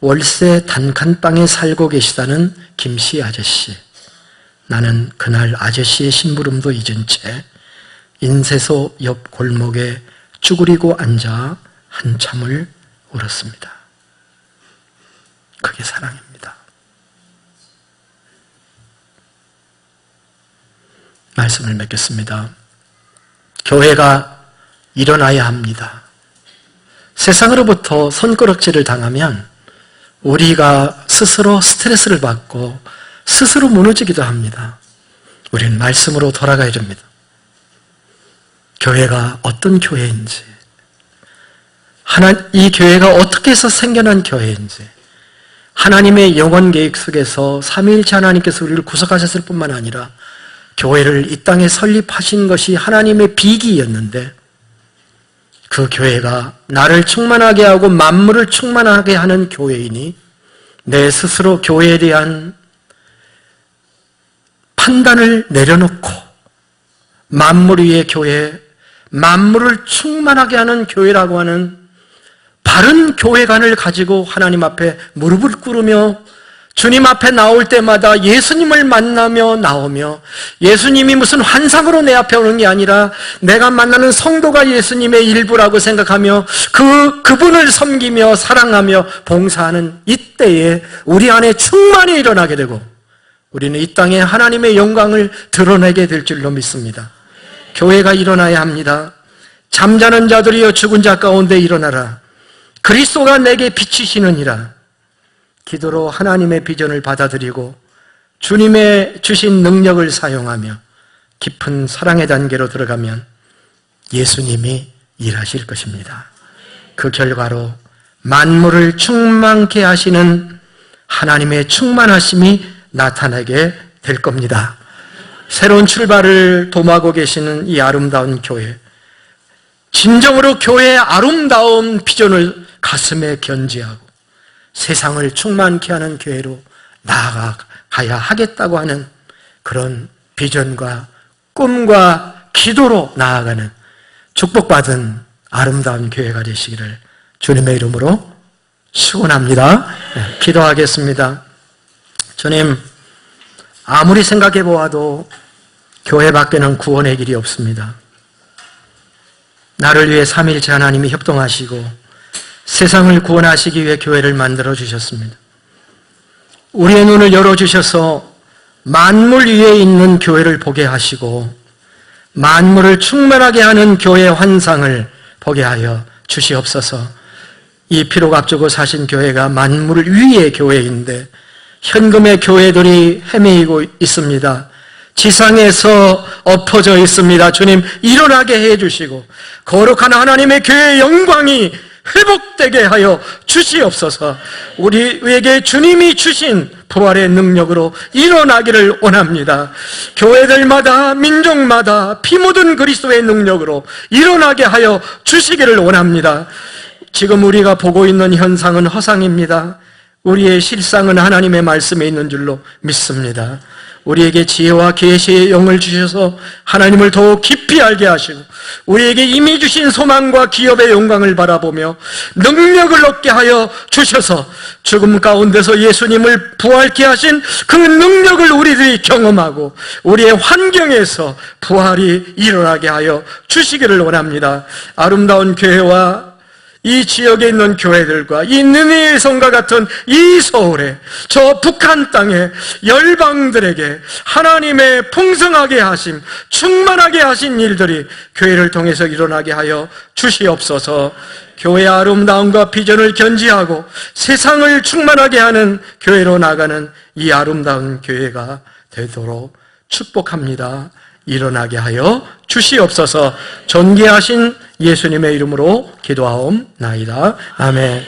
월세 단칸방에 살고 계시다는 김씨 아저씨. 나는 그날 아저씨의 심부름도 잊은 채 인쇄소 옆 골목에 쭈그리고 앉아 한참을 울었습니다. 그게 사랑입니다. 말씀을 맺겠습니다. 교회가 일어나야 합니다. 세상으로부터 손가락질을 당하면 우리가 스스로 스트레스를 받고 스스로 무너지기도 합니다. 우리는 말씀으로 돌아가야 됩니다. 교회가 어떤 교회인지, 이 교회가 어떻게 해서 생겨난 교회인지, 하나님의 영원 계획 속에서 삼위일체 하나님께서 우리를 구속하셨을 뿐만 아니라 교회를 이 땅에 설립하신 것이 하나님의 비기였는데 그 교회가 나를 충만하게 하고 만물을 충만하게 하는 교회이니 내 스스로 교회에 대한 판단을 내려놓고 만물 위의 교회, 만물을 충만하게 하는 교회라고 하는 바른 교회관을 가지고 하나님 앞에 무릎을 꿇으며 주님 앞에 나올 때마다 예수님을 만나며 나오며 예수님이 무슨 환상으로 내 앞에 오는 게 아니라 내가 만나는 성도가 예수님의 일부라고 생각하며 그분을 섬기며 사랑하며 봉사하는 이때에 우리 안에 충만이 일어나게 되고 우리는 이 땅에 하나님의 영광을 드러내게 될 줄로 믿습니다. 교회가 일어나야 합니다. 잠자는 자들이여 죽은 자 가운데 일어나라. 그리스도가 내게 비치시느니라. 기도로 하나님의 비전을 받아들이고 주님의 주신 능력을 사용하며 깊은 사랑의 단계로 들어가면 예수님이 일하실 것입니다. 그 결과로 만물을 충만케 하시는 하나님의 충만하심이 나타나게 될 겁니다. 새로운 출발을 도모하고 계시는 이 아름다운 교회, 진정으로 교회의 아름다운 비전을 가슴에 견지하고 세상을 충만케 하는 교회로 나아가야 하겠다고 하는 그런 비전과 꿈과 기도로 나아가는 축복받은 아름다운 교회가 되시기를 주님의 이름으로 축원합니다. 기도하겠습니다. 주님, 아무리 생각해 보아도 교회 밖에는 구원의 길이 없습니다. 나를 위해 삼위일체 하나님이 협동하시고 세상을 구원하시기 위해 교회를 만들어 주셨습니다. 우리의 눈을 열어주셔서 만물 위에 있는 교회를 보게 하시고 만물을 충만하게 하는 교회의 환상을 보게 하여 주시옵소서. 이 피로 값주고 사신 교회가 만물 위의 교회인데 현금의 교회들이 헤매이고 있습니다. 지상에서 엎어져 있습니다. 주님, 일어나게 해주시고 거룩한 하나님의 교회의 영광이 회복되게 하여 주시옵소서. 우리에게 주님이 주신 부활의 능력으로 일어나기를 원합니다. 교회들마다 민족마다 피 묻은 그리스도의 능력으로 일어나게 하여 주시기를 원합니다. 지금 우리가 보고 있는 현상은 허상입니다. 우리의 실상은 하나님의 말씀에 있는 줄로 믿습니다. 우리에게 지혜와 계시의 영을 주셔서 하나님을 더욱 깊이 알게 하시고 우리에게 이미 주신 소망과 기업의 영광을 바라보며 능력을 얻게 하여 주셔서 죽음 가운데서 예수님을 부활케 하신 그 능력을 우리들이 경험하고 우리의 환경에서 부활이 일어나게 하여 주시기를 원합니다. 아름다운 교회와 이 지역에 있는 교회들과 이 느네의 성과 같은 이 서울에, 저 북한 땅에 열방들에게 하나님의 풍성하게 하심, 충만하게 하신 일들이 교회를 통해서 일어나게 하여 주시옵소서. 교회의 아름다움과 비전을 견지하고 세상을 충만하게 하는 교회로 나가는 이 아름다운 교회가 되도록 축복합니다. 일어나게 하여 주시옵소서. 존귀하신 예수님의 이름으로 기도하옵나이다. 아멘.